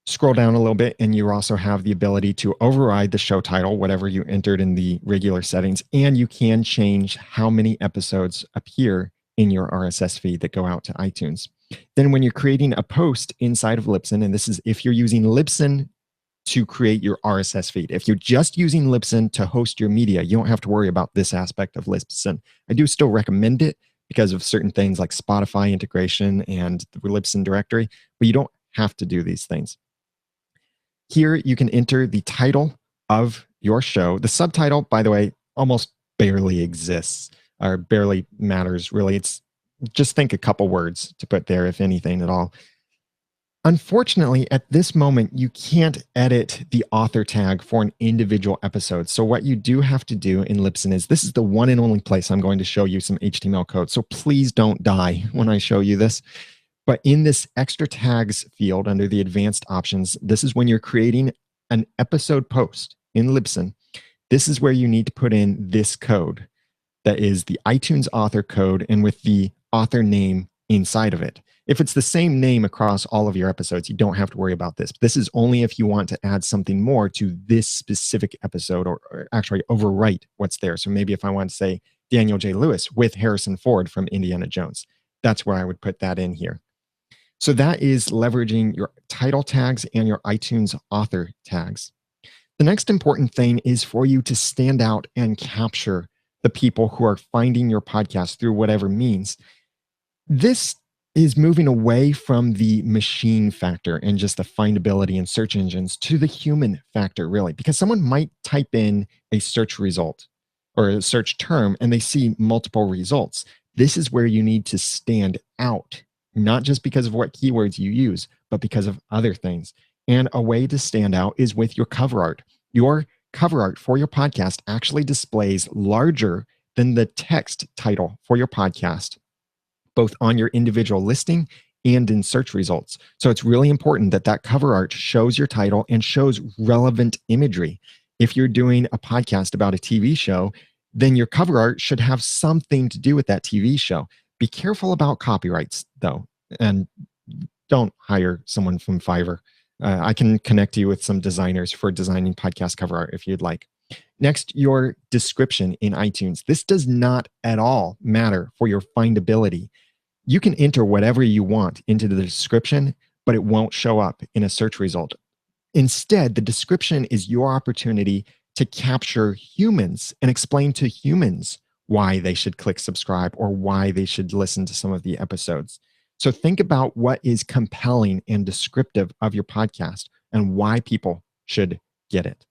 Scroll down a little bit and you also have the ability to override the show title, whatever you entered in the regular settings. And you can change how many episodes appear in your RSS feed that go out to iTunes. Then when you're creating a post inside of Libsyn, and this is if you're using Libsyn to create your RSS feed. If you're just using Libsyn to host your media, you don't have to worry about this aspect of Libsyn. I do still recommend it because of certain things like Spotify integration and the Libsyn directory, but you don't have to do these things. Here you can enter the title of your show. The subtitle, by the way, almost barely exists or barely matters really. It's just think a couple words to put there, if anything at all. Unfortunately, at this moment, you can't edit the author tag for an individual episode. So what you do have to do in Libsyn is, this is the one and only place I'm going to show you some HTML code. So please don't die when I show you this. But in this extra tags field under the advanced options, this is when you're creating an episode post in Libsyn. This is where you need to put in this code. That is the iTunes author code, and with the author name inside of it. If it's the same name across all of your episodes, you don't have to worry about this. This is only if you want to add something more to this specific episode, or actually overwrite what's there. So maybe if I want to say Daniel J. Lewis with Harrison Ford from Indiana Jones, that's where I would put that in here. So that is leveraging your title tags and your iTunes author tags. The next important thing is for you to stand out and capture the people who are finding your podcast through whatever means. This is moving away from the machine factor and just the findability in search engines to the human factor, really, because someone might type in a search result or a search term and they see multiple results. This is where you need to stand out, not just because of what keywords you use, but because of other things. And a way to stand out is with your cover art. Your cover art for your podcast actually displays larger than the text title for your podcast, both on your individual listing and in search results. So it's really important that that cover art shows your title and shows relevant imagery. If you're doing a podcast about a TV show, then your cover art should have something to do with that TV show. Be careful about copyrights, though, and don't hire someone from Fiverr. I can connect you with some designers for designing podcast cover art if you'd like. Next, your description in iTunes. This does not at all matter for your findability. You can enter whatever you want into the description, but it won't show up in a search result. Instead, the description is your opportunity to capture humans and explain to humans why they should click subscribe or why they should listen to some of the episodes. So think about what is compelling and descriptive of your podcast and why people should get it.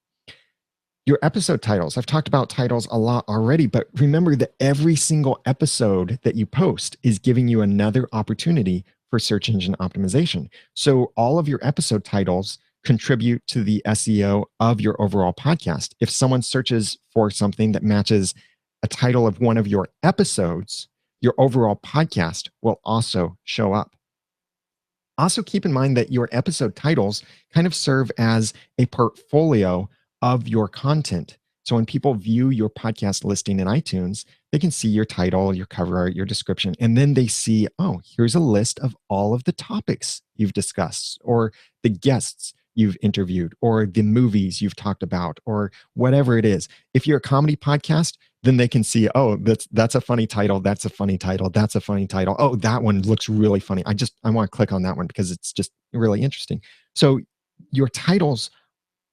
Your episode titles. I've talked about titles a lot already, but remember that every single episode that you post is giving you another opportunity for search engine optimization. So all of your episode titles contribute to the SEO of your overall podcast. If someone searches for something that matches a title of one of your episodes, your overall podcast will also show up. Also, keep in mind that your episode titles kind of serve as a portfolio of your content. So when people view your podcast listing in iTunes, they can see your title, your cover art, your description, and then they see, oh, here's a list of all of the topics you've discussed, or the guests you've interviewed, or the movies you've talked about, or whatever it is. If you're a comedy podcast, then they can see, oh, that's a funny title, that's a funny title, that's a funny title. Oh, that one looks really funny. I want to click on that one because it's just really interesting. So your titles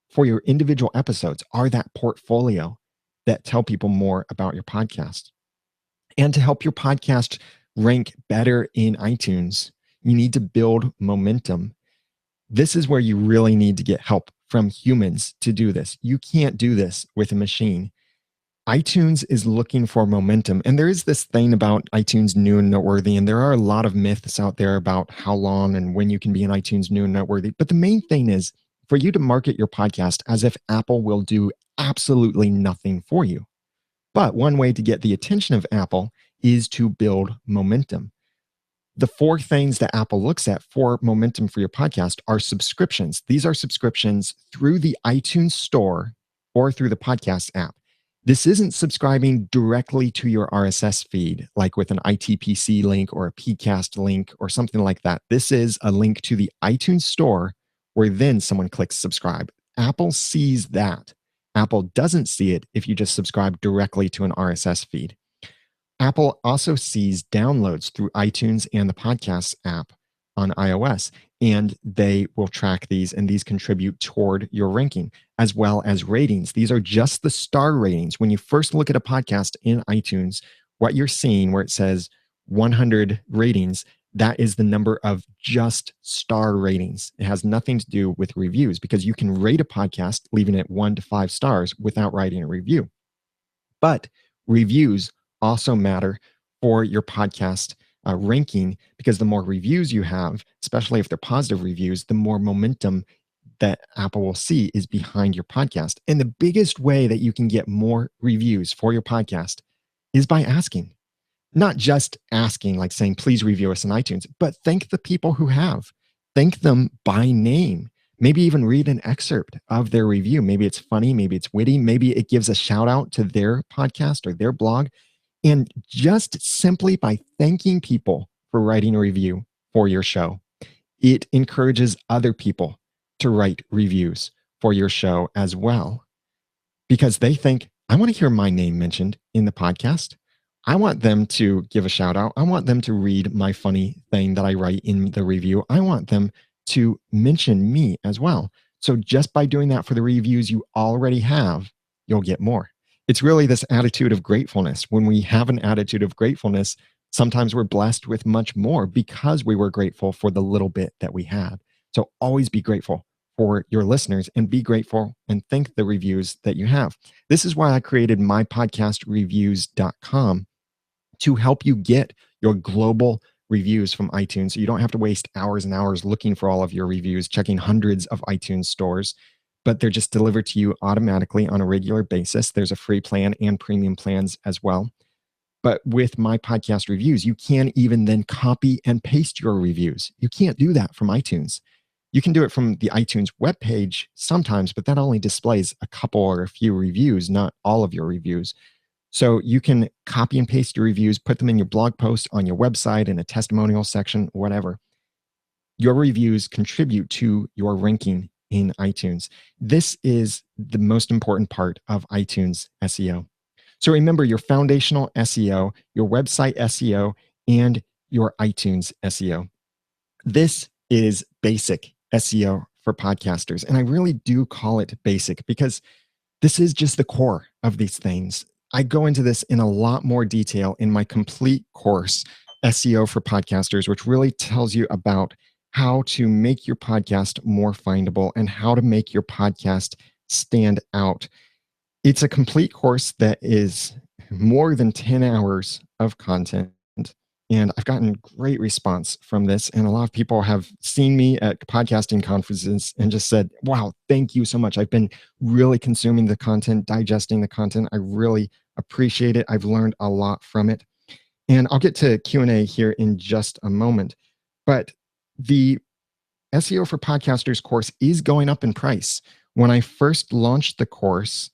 for your individual episodes are that portfolio that tell people more about your podcast. And to help your podcast rank better in iTunes, you need to build momentum. This is where you really need to get help from humans to do this. You can't do this with a machine. iTunes is looking for momentum. And there is this thing about iTunes new and noteworthy. And there are a lot of myths out there about how long and when you can be in iTunes new and noteworthy. But the main thing is for you to market your podcast as if Apple will do absolutely nothing for you. But one way to get the attention of Apple is to build momentum. The four things that Apple looks at for momentum for your podcast are subscriptions. These are subscriptions through the iTunes store or through the podcast app. This isn't subscribing directly to your RSS feed, like with an ITPC link or a PCast link or something like that. This is a link to the iTunes store where then someone clicks subscribe. Apple sees that. Apple doesn't see it if you just subscribe directly to an RSS feed. Apple also sees downloads through iTunes and the Podcasts app on iOS, and they will track these, and these contribute toward your ranking, as well as ratings. These are just the star ratings. When you first look at a podcast in iTunes, what you're seeing where it says 100 ratings, that is the number of just star ratings. It has nothing to do with reviews because you can rate a podcast, leaving it 1 to 5 stars without writing a review. But reviews also matter for your podcast ranking because the more reviews you have, especially if they're positive reviews, the more momentum that Apple will see is behind your podcast. And the biggest way that you can get more reviews for your podcast is by asking. Not just asking, like saying, please review us in iTunes, but thank the people who have. Thank them by name. Maybe even read an excerpt of their review. Maybe it's funny, maybe it's witty, maybe it gives a shout out to their podcast or their blog. And just simply by thanking people for writing a review for your show, it encourages other people to write reviews for your show as well. Because they think, I want to hear my name mentioned in the podcast. I want them to give a shout out. I want them to read my funny thing that I write in the review. I want them to mention me as well. So just by doing that for the reviews you already have, you'll get more. It's really this attitude of gratefulness. When we have an attitude of gratefulness, sometimes we're blessed with much more because we were grateful for the little bit that we had. So always be grateful for your listeners and be grateful and thank the reviews that you have. This is why I created mypodcastreviews.com to help you get your global reviews from iTunes. So you don't have to waste hours and hours looking for all of your reviews, checking hundreds of iTunes stores, but they're just delivered to you automatically on a regular basis. There's a free plan and premium plans as well. But with My Podcast Reviews, you can even then copy and paste your reviews. You can't do that from iTunes. You can do it from the iTunes webpage sometimes, but that only displays a couple or a few reviews, not all of your reviews. So you can copy and paste your reviews, put them in your blog post, on your website, in a testimonial section, whatever. Your reviews contribute to your ranking in iTunes. This is the most important part of iTunes SEO. So remember your foundational SEO, your website SEO, and your iTunes SEO. This is basic SEO for podcasters. And I really do call it basic because this is just the core of these things. I go into this in a lot more detail in my complete course, SEO for Podcasters, which really tells you about how to make your podcast more findable and how to make your podcast stand out. It's a complete course that is more than 10 hours of content. And I've gotten great response from this. And a lot of people have seen me at podcasting conferences and just said, wow, thank you so much. I've been really consuming the content, digesting the content. I really appreciate it. I've learned a lot from it. And I'll get to Q&A here in just a moment. But the SEO for Podcasters course is going up in price. When I first launched the course,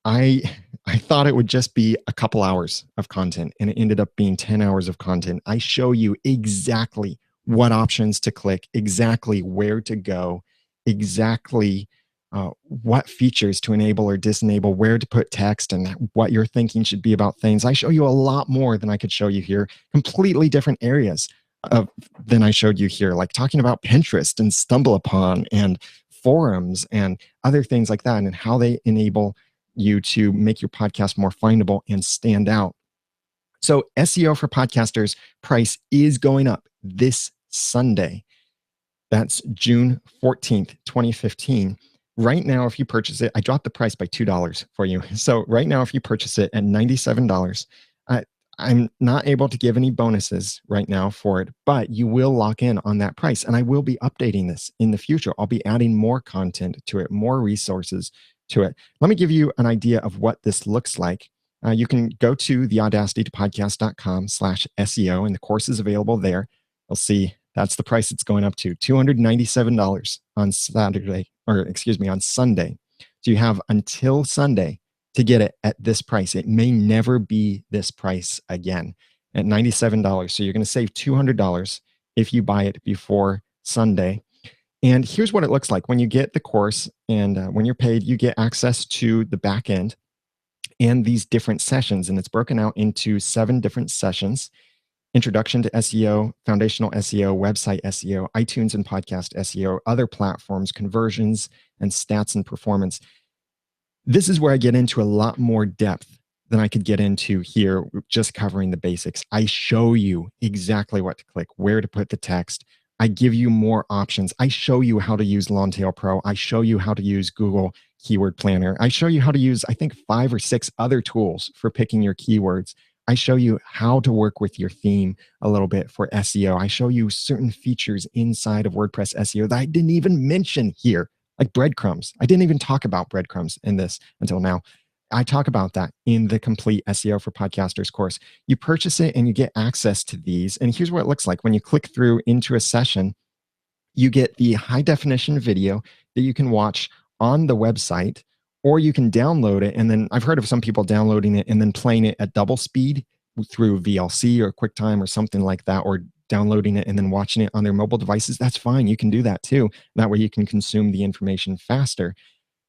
I I thought it would just be a couple hours of content, and it ended up being 10 hours of content. I show you exactly what options to click, exactly where to go, exactly what features to enable or disable, where to put text, and what your thinking should be about things. I show you a lot more than I could show you here, completely different areas of, than I showed you here, like talking about Pinterest and StumbleUpon and forums and other things like that, and how they enable you to make your podcast more findable and stand out. So SEO for Podcasters price is going up this Sunday. That's June 14th, 2015. Right now, if you purchase it, I dropped the price by $2 for you. So right now, if you purchase it at $97, I'm not able to give any bonuses right now for it, but you will lock in on that price. And I will be updating this in the future. I'll be adding more content to it, more resources to it. Let me give you an idea of what this looks like. You can go to theaudacitytopodcast.com/SEO, and the course is available there. You'll see that's the price it's going up to, $297 on Saturday, or excuse me, on Sunday. So you have until Sunday to get it at this price. It may never be this price again at $97. So you're going to save $200 if you buy it before Sunday. And here's what it looks like when you get the course, and when you're paid, you get access to the back end and these different sessions. And it's broken out into 7 different sessions: Introduction to SEO, Foundational SEO, Website SEO, iTunes and Podcast SEO, other platforms, conversions, and stats and performance. This is where I get into a lot more depth than I could get into here, just covering the basics. I show you exactly what to click, where to put the text. I give you more options. I show you how to use Longtail Pro. I show you how to use Google Keyword Planner. I show you how to use, I think, 5 or 6 other tools for picking your keywords. I show you how to work with your theme a little bit for SEO. I show you certain features inside of WordPress SEO that I didn't even mention here, like breadcrumbs. I didn't even talk about breadcrumbs in this until now. I talk about that in the complete SEO for Podcasters course. You purchase it and you get access to these. And here's what it looks like. When you click through into a session, you get the high definition video that you can watch on the website, or you can download it. And then I've heard of some people downloading it and then playing it at double speed through VLC or QuickTime or something like that, or downloading it and then watching it on their mobile devices. That's fine. You can do that too. That way you can consume the information faster.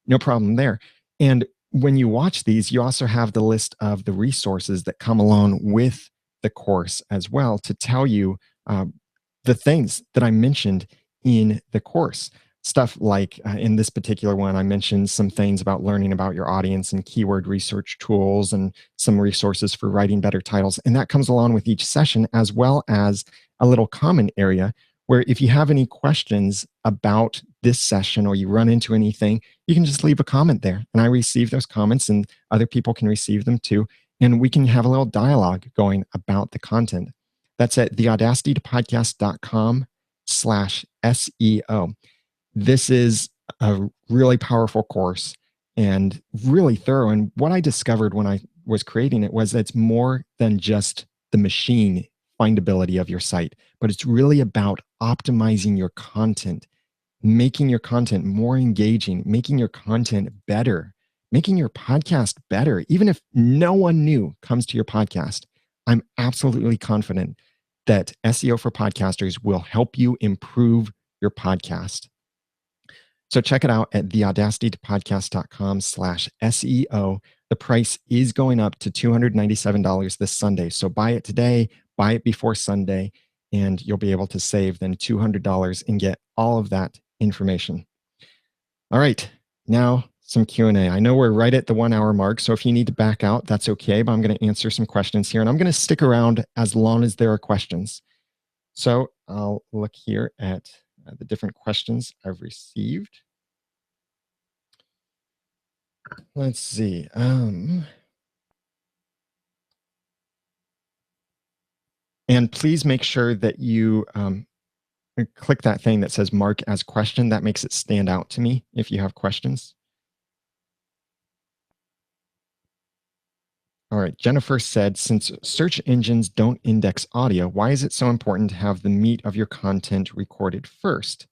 No problem there. And when you watch these, you also have the list of the resources that come along with the course as well to tell you the things that I mentioned in the course. Stuff like in this particular one, I mentioned some things about learning about your audience and keyword research tools and some resources for writing better titles. And that comes along with each session, as well as a little comment area where if you have any questions about this session or you run into anything, you can just leave a comment there. And I receive those comments and other people can receive them too. And we can have a little dialogue going about the content. That's at theaudacitytopodcast.com/SEO. This is a really powerful course and really thorough. And what I discovered when I was creating it was that it's more than just the machine findability of your site, but it's really about optimizing your content, making your content more engaging, making your content better, making your podcast better. Even if no one new comes to your podcast, I'm absolutely confident that SEO for Podcasters will help you improve your podcast. So check it out at theaudacitytopodcast.com/SEO. The price is going up to $297 this Sunday. So buy it today, buy it before Sunday, and you'll be able to save then $200 and get all of that information. All right, now some Q&A. I know we're right at the 1 hour mark, so if you need to back out, that's okay, but I'm going to answer some questions here, and I'm going to stick around as long as there are questions. So I'll look here at the different questions I've received. Let's see. And please make sure that you click that thing that says mark as question. That makes it stand out to me if you have questions. All right. Jennifer said, since search engines don't index audio, why is it so important to have the meat of your content recorded first?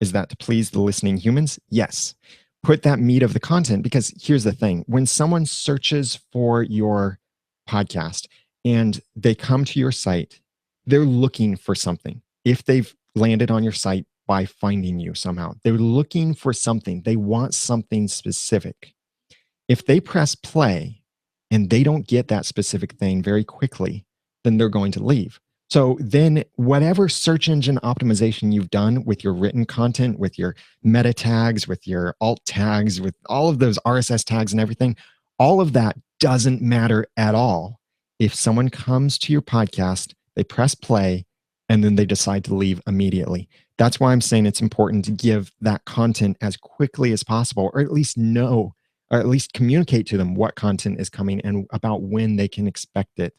Is that to please the listening humans? Yes. Put that meat of the content, because here's the thing. When someone searches for your podcast and they come to your site, they're looking for something. If they've landed on your site by finding you somehow, they're looking for something. They want something specific. If they press play and they don't get that specific thing very quickly, then they're going to leave. So then whatever search engine optimization you've done with your written content, with your meta tags, with your alt tags, with all of those RSS tags and everything, all of that doesn't matter at all. If someone comes to your podcast, they press play, and then they decide to leave immediately. That's why I'm saying it's important to give that content as quickly as possible, or at least know, or at least communicate to them what content is coming and about when they can expect it.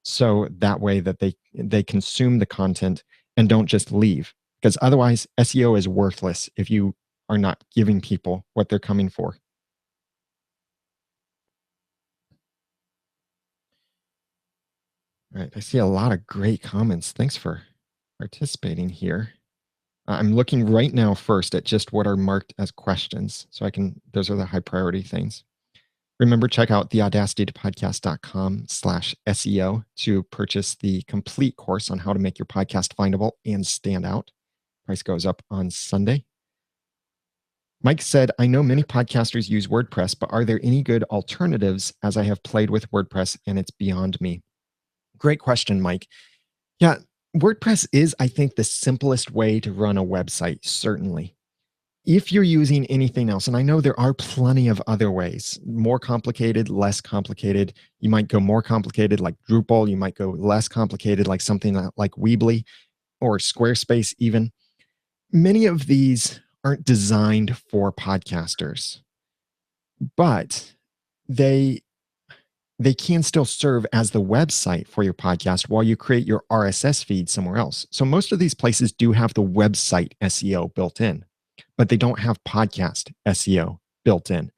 So that way that they consume the content and don't just leave. Because otherwise, SEO is worthless if you are not giving people what they're coming for. All right. I see a lot of great comments. Thanks for participating here. I'm looking right now first at just what are marked as questions. So those are the high priority things. Remember, check out theaudacitypodcast.com/SEO to purchase the complete course on how to make your podcast findable and stand out. Price goes up on Sunday. Mike said, I know many podcasters use WordPress, but are there any good alternatives, as I have played with WordPress and it's beyond me? Great question, Mike. Yeah, WordPress is, I think, the simplest way to run a website, certainly. If you're using anything else, and I know there are plenty of other ways, more complicated, less complicated. You might go more complicated like Drupal. You might go less complicated like something like Weebly or Squarespace even. Many of these aren't designed for podcasters, but they can still serve as the website for your podcast while you create your RSS feed somewhere else. So most of these places do have the website SEO built in, but they don't have podcast SEO built in.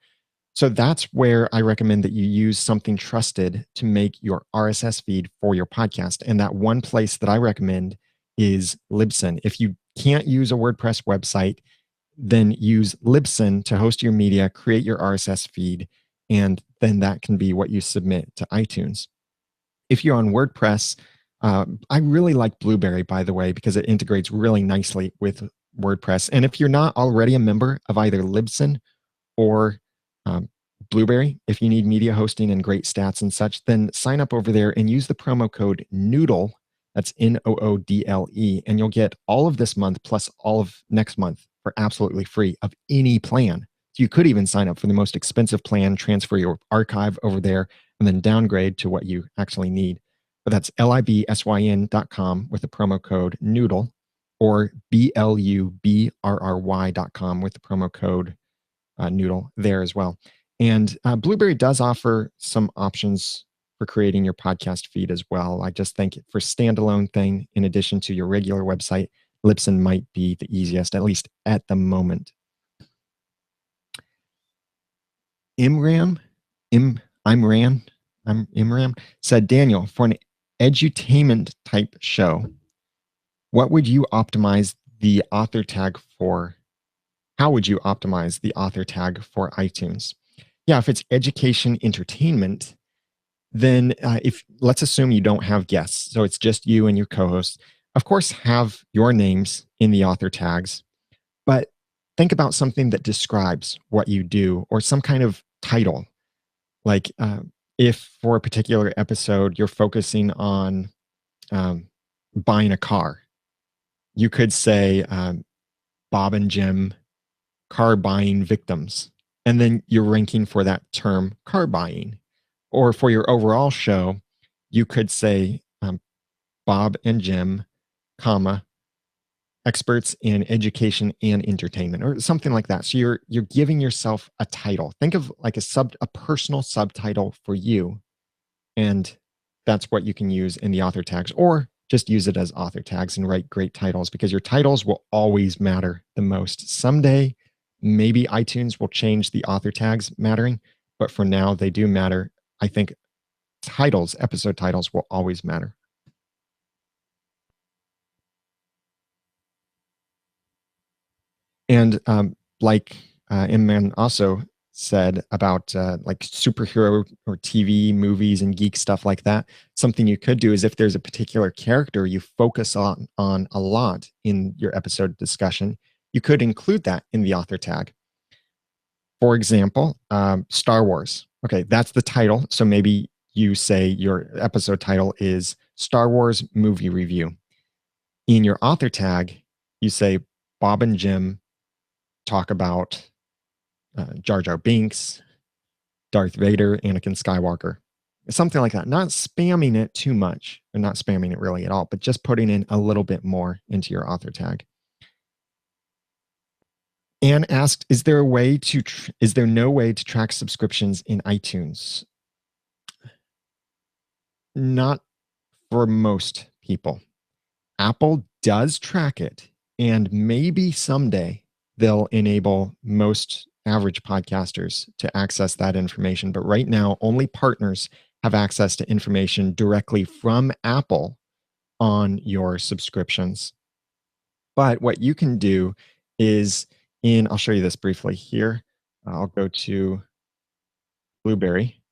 So that's where I recommend that you use something trusted to make your RSS feed for your podcast. And that one place that I recommend is Libsyn. If you can't use a WordPress website, then use Libsyn to host your media, create your RSS feed, and then that can be what you submit to iTunes. If you're on WordPress, I really like Blueberry, by the way, because it integrates really nicely with WordPress. And if you're not already a member of either Libsyn or Blueberry, if you need media hosting and great stats and such, then sign up over there and use the promo code Noodle. That's Noodle, and you'll get all of this month plus all of next month for absolutely free of any plan. So you could even sign up for the most expensive plan, transfer your archive over there, and then downgrade to what you actually need. But that's libsyn.com with the promo code Noodle, or BLUBRRY.com with the promo code Noodle there as well. And Blueberry does offer some options for creating your podcast feed as well. I just think for standalone thing, in addition to your regular website, Libsyn might be the easiest, at least at the moment. Imram said, Daniel, for an edutainment type show, what would you optimize the author tag for? How would you optimize the author tag for iTunes? Yeah, if it's education entertainment, then if let's assume you don't have guests, so it's just you and your co-host. Of course, have your names in the author tags, but think about something that describes what you do or some kind of title. Like if for a particular episode you're focusing on um, buying a car, you could say Bob and Jim car buying victims. And then you're ranking for that term car buying. Or for your overall show, you could say Bob and Jim, comma, experts in education and entertainment, or something like that. So you're giving yourself a title. Think of like a personal subtitle for you, and that's what you can use in the author tags, or just use it as author tags and write great titles, because your titles will always matter the most. Someday, maybe iTunes will change the author tags mattering, but for now, they do matter. I think titles, episode titles, will always matter. And like Imman also said about like superhero or TV movies and geek stuff like that, something you could do is if there's a particular character you focus on a lot in your episode discussion, you could include that in the author tag. For example, Star Wars. Okay, that's the title. So maybe you say your episode title is Star Wars movie review. In your author tag, you say Bob and Jim talk about Jar Jar Binks, Darth Vader, Anakin Skywalker, something like that. Not spamming it too much, or not spamming it really at all, but just putting in a little bit more into your author tag. Anne asked, is there no way to track subscriptions in iTunes? Not for most people. Apple does track it, and maybe someday they'll enable most average podcasters to access that information. But right now, only partners have access to information directly from Apple on your subscriptions. But what you can do is I'll show you this briefly here. I'll go to Blueberry,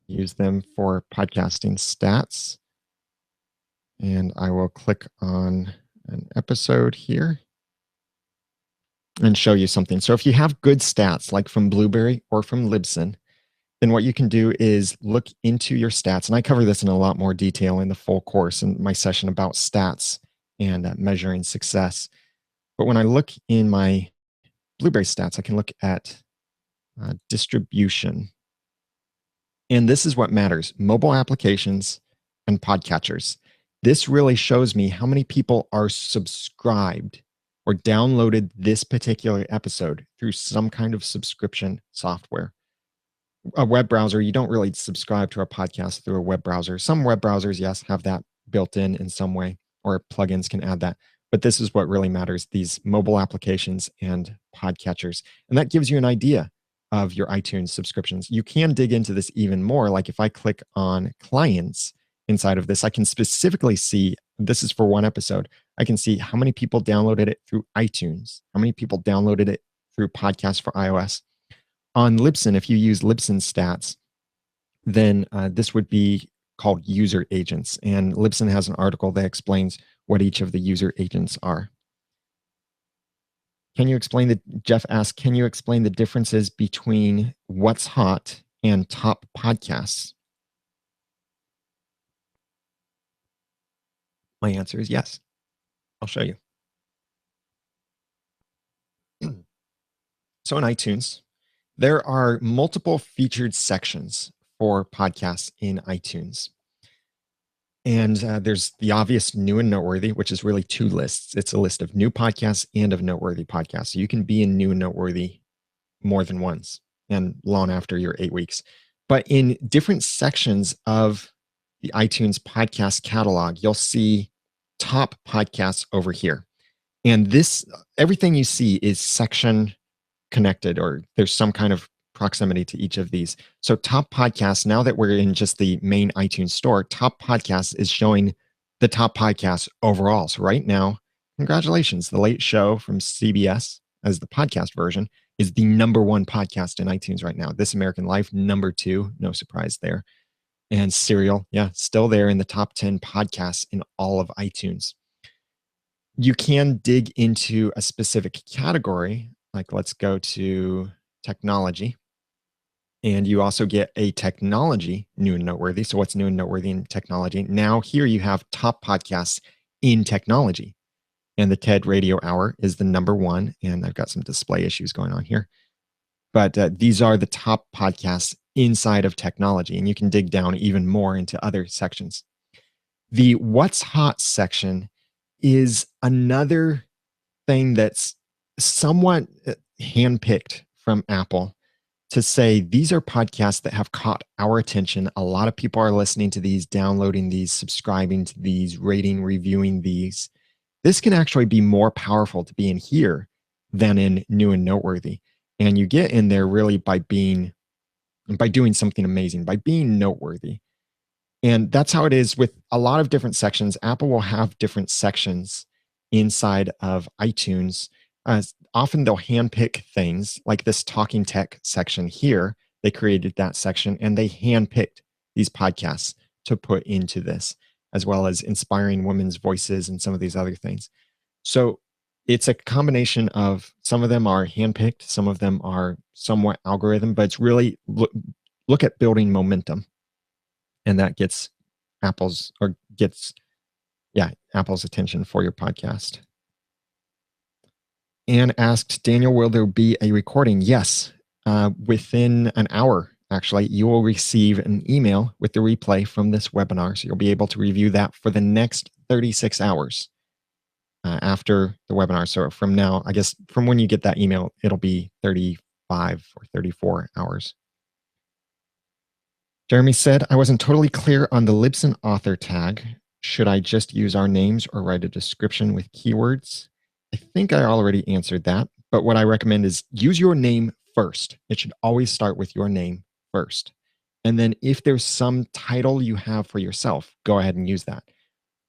use them for podcasting stats, and I will click on an episode here and show you something. So if you have good stats like from Blueberry or from Libsyn, then what you can do is look into your stats. And I cover this in a lot more detail in the full course in my session about stats and measuring success. But when I look in my Blueberry stats, I can look at distribution. And this is what matters: mobile applications and podcatchers. This really shows me how many people are subscribed or downloaded this particular episode through some kind of subscription software. A web browser, you don't really subscribe to a podcast through a web browser. Some web browsers, yes, have that built in some way, or plugins can add that. But this is what really matters: these mobile applications and podcatchers. And that gives you an idea of your iTunes subscriptions. You can dig into this even more. Like if I click on clients inside of this, I can specifically see, this is for one episode, I can see how many people downloaded it through iTunes, how many people downloaded it through Podcasts for iOS. On Libsyn, if you use Libsyn stats, then this would be called user agents. And Libsyn has an article that explains what each of the user agents are. Jeff asked, can you explain the differences between What's Hot and top podcasts? My answer is yes. I'll show you. So in iTunes, there are multiple featured sections for podcasts in iTunes. And there's the obvious new and noteworthy, which is really two lists. It's a list of new podcasts and of noteworthy podcasts. So you can be in new and noteworthy more than once and long after your 8 weeks. But in different sections of the iTunes podcast catalog, you'll see top podcasts over here. And everything you see is section connected, or there's some kind of proximity to each of these. So top podcasts, now that we're in just the main iTunes store, top podcasts is showing the top podcasts overall. So right now, congratulations, The Late Show from CBS as the podcast version is the #1 podcast in iTunes right now. This American Life, #2, no surprise there. And Serial, yeah, still there in the top 10 podcasts in all of iTunes. You can dig into a specific category. like let's go to technology. And you also get a technology new and noteworthy. So, what's new and noteworthy in technology? Now, here you have top podcasts in technology. And the TED Radio Hour is the number one. And I've got some display issues going on here. But these are the top podcasts inside of technology. And you can dig down even more into other sections. The What's Hot section is another thing that's somewhat handpicked from Apple to say these are podcasts that have caught our attention. A lot of people are listening to these, downloading these, subscribing to these, rating, reviewing these. This can actually be more powerful to be in here than in new and noteworthy. And you get in there really by doing something amazing, by being noteworthy. And that's how it is with a lot of different sections. Apple will have different sections inside of iTunes. Often they'll handpick things like this talking tech section here. They created that section and they handpicked these podcasts to put into this, as well as inspiring women's voices and some of these other things. So it's a combination of some of them are handpicked, some of them are somewhat algorithm, but it's really look at building momentum. And that gets Apple's attention for your podcast. Anne asked, Daniel, will there be a recording? Yes. Within an hour, actually, you will receive an email with the replay from this webinar. So you'll be able to review that for the next 36 hours after the webinar. So from now, I guess from when you get that email, it'll be 35 or 34 hours. Jeremy said, I wasn't totally clear on the Libsyn author tag. Should I just use our names or write a description with keywords? I think I already answered that, but what I recommend is use your name first. It should always start with your name first. And then if there's some title you have for yourself, go ahead and use that.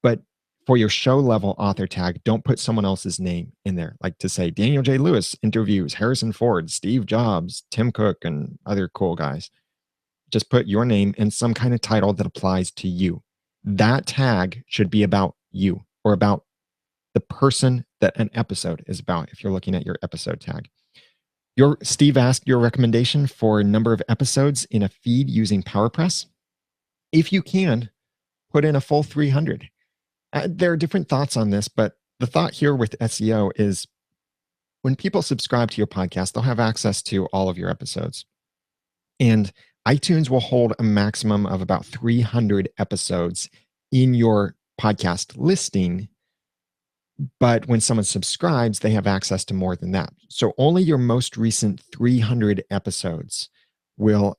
But for your show level author tag, don't put someone else's name in there. Like to say Daniel J. Lewis interviews Harrison Ford, Steve Jobs, Tim Cook, and other cool guys. Just put your name and some kind of title that applies to you. That tag should be about you or about the person that an episode is about if you're looking at your episode tag. Steve asked your recommendation for a number of episodes in a feed using PowerPress. If you can, put in a full 300. There are different thoughts on this, but the thought here with SEO is when people subscribe to your podcast, they'll have access to all of your episodes. And iTunes will hold a maximum of about 300 episodes in your podcast listing. But when someone subscribes, they have access to more than that. So only your most recent 300 episodes will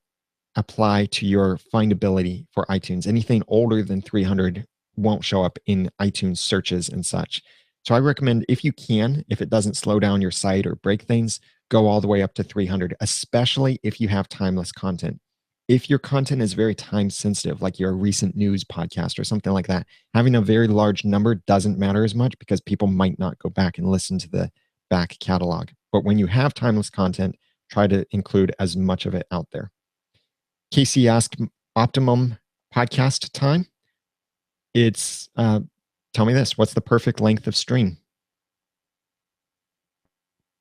apply to your findability for iTunes. Anything older than 300 won't show up in iTunes searches and such. So I recommend, if you can, if it doesn't slow down your site or break things, go all the way up to 300, especially if you have timeless content. If your content is very time sensitive, like your recent news podcast or something like that, having a very large number doesn't matter as much because people might not go back and listen to the back catalog. But when you have timeless content, try to include as much of it out there. Casey asked optimum podcast time. It's, tell me this, what's the perfect length of stream?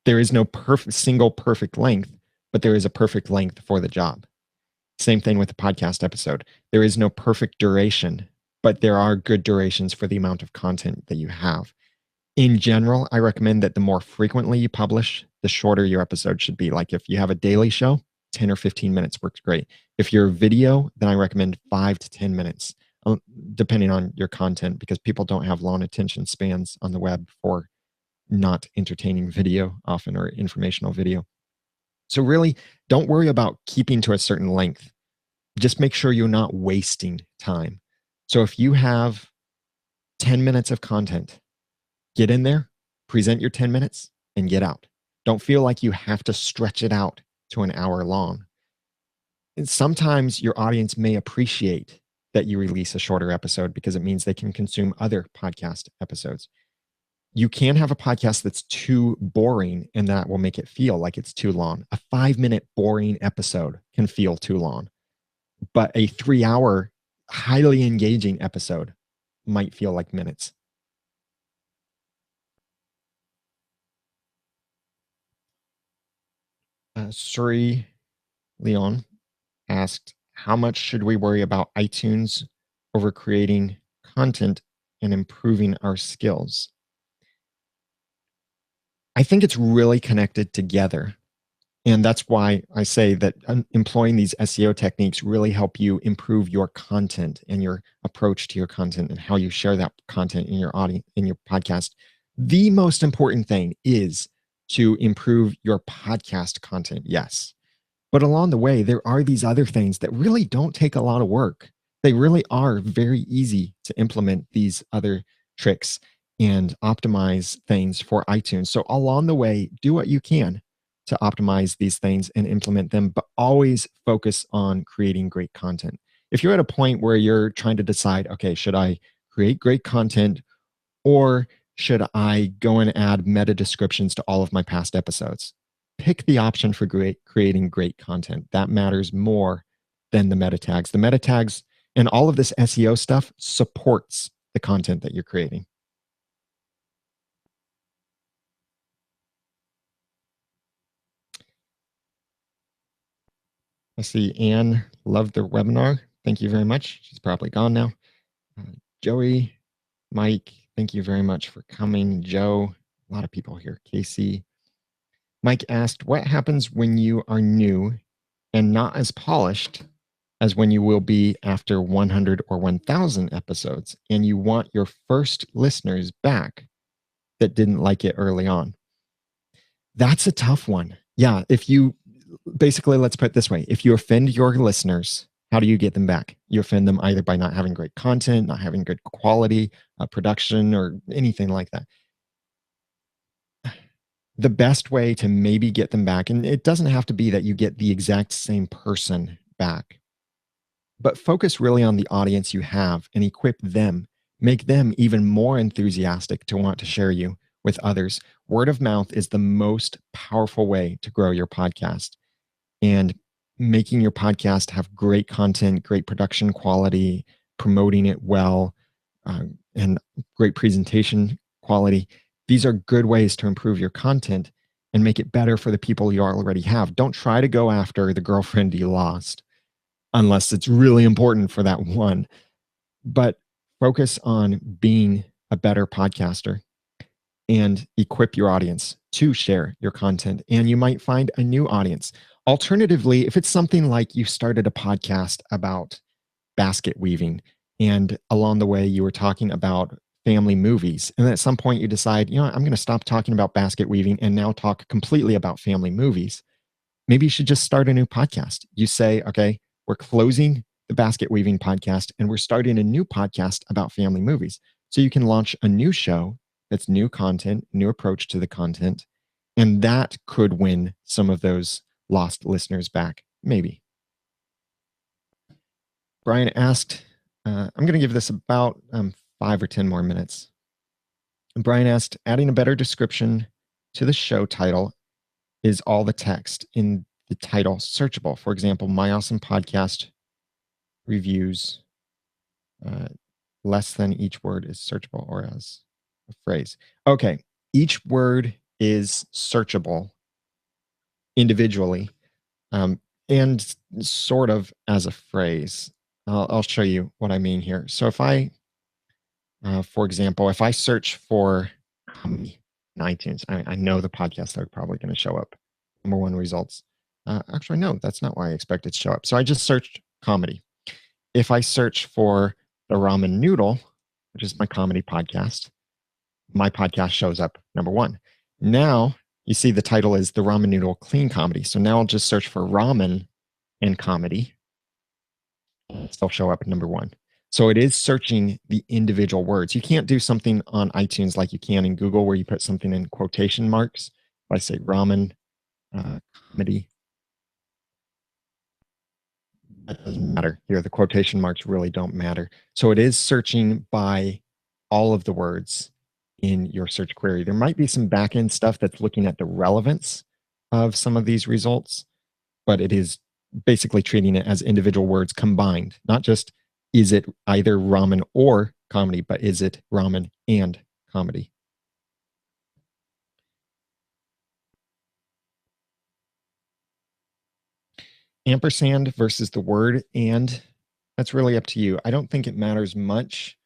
There is no single perfect length, but there is a perfect length for the job. Same thing with the podcast episode. There is no perfect duration, but there are good durations for the amount of content that you have. In general, I recommend that the more frequently you publish, the shorter your episode should be. Like if you have a daily show, 10 or 15 minutes works great. If you're video, then I recommend 5 to 10 minutes, depending on your content, because people don't have long attention spans on the web for not entertaining video often or informational video. So really, don't worry about keeping to a certain length. Just make sure you're not wasting time. So if you have 10 minutes of content, get in there, present your 10 minutes, and get out. Don't feel like you have to stretch it out to an hour long. And sometimes your audience may appreciate that you release a shorter episode because it means they can consume other podcast episodes. You can have a podcast that's too boring and that will make it feel like it's too long. A 5-minute boring episode can feel too long, but a 3-hour highly engaging episode might feel like minutes. Suri Leon asked, how much should we worry about iTunes over creating content and improving our skills? I think it's really connected together. And that's why I say that employing these SEO techniques really help you improve your content and your approach to your content and how you share that content in your audience, in your podcast. The most important thing is to improve your podcast content. Yes. But along the way, there are these other things that really don't take a lot of work. They really are very easy to implement these other tricks and optimize things for iTunes. So along the way, do what you can to optimize these things and implement them, but always focus on creating great content. If you're at a point where you're trying to decide, okay, should I create great content or should I go and add meta descriptions to all of my past episodes? Pick the option for creating great content. That matters more than the meta tags. The meta tags and all of this SEO stuff supports the content that you're creating. I see Anne loved the webinar. Thank you very much. She's probably gone now. Joey, Mike, thank you very much for coming. Joe, a lot of people here. Casey. Mike asked, what happens when you are new and not as polished as when you will be after 100 or 1,000 episodes, and you want your first listeners back that didn't like it early on? That's a tough one. Yeah, if you basically, let's put it this way, if you offend your listeners, how do you get them back? You offend them either by not having great content, not having good quality production, or anything like that. The best way to maybe get them back, and it doesn't have to be that you get the exact same person back, but focus really on the audience you have and equip them, make them even more enthusiastic to want to share you with others. Word of mouth is the most powerful way to grow your podcast, and making your podcast have great content, great production quality, promoting it well, and great presentation quality. These are good ways to improve your content and make it better for the people you already have. Don't try to go after the girlfriend you lost unless it's really important for that one. But focus on being a better podcaster and equip your audience to share your content. And you might find a new audience. Alternatively, if it's something like you started a podcast about basket weaving, and along the way you were talking about family movies, and then at some point you decide, I'm going to stop talking about basket weaving and now talk completely about family movies, maybe you should just start a new podcast. You say, okay, we're closing the basket weaving podcast and we're starting a new podcast about family movies. So you can launch a new show that's new content, new approach to the content, and that could win some of those lost listeners back, maybe. Brian asked, I'm going to give this about 5 or 10 more minutes. And Brian asked, adding a better description to the show title, is all the text in the title searchable? For example, My Awesome Podcast Reviews, less than each word is searchable or as a phrase. Okay, each word is searchable individually, and sort of as a phrase. I'll show you what I mean here. So if I, for example, if I search for comedy in iTunes, I know the podcasts are probably going to show up. #1 results. Actually, no, that's not why I expect it to show up. So I just searched comedy. If I search for the ramen noodle, which is my comedy podcast, my podcast shows up #1. Now you see the title is the ramen noodle clean comedy. So now I'll just search for ramen and comedy. Still show up #1. So it is searching the individual words. You can't do something on iTunes like you can in Google where you put something in quotation marks. If I say ramen comedy, that doesn't matter here. The quotation marks really don't matter. So it is searching by all of the words in your search query. There might be some backend stuff that's looking at the relevance of some of these results, but it is basically treating it as individual words combined, not just is it either ramen or comedy, but is it ramen and comedy? ampersand versus the word and, that's really up to you. I don't think it matters much.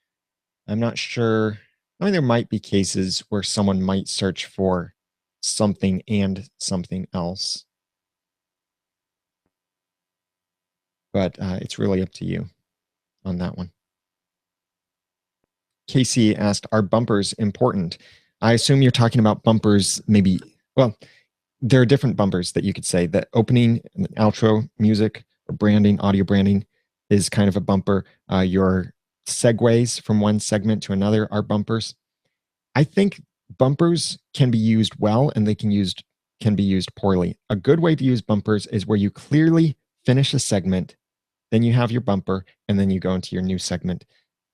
I'm not sure. I mean, there might be cases where someone might search for something and something else, but it's really up to you on that one. Casey asked, are bumpers important? I assume you're talking about bumpers, maybe, well, there are different bumpers that you could say. The opening and the outro music or branding, audio branding is kind of a bumper. Your segues from one segment to another are bumpers. I think bumpers can be used well and they can be used poorly. A good way to use bumpers is where you clearly finish a segment, then you have your bumper, and then you go into your new segment.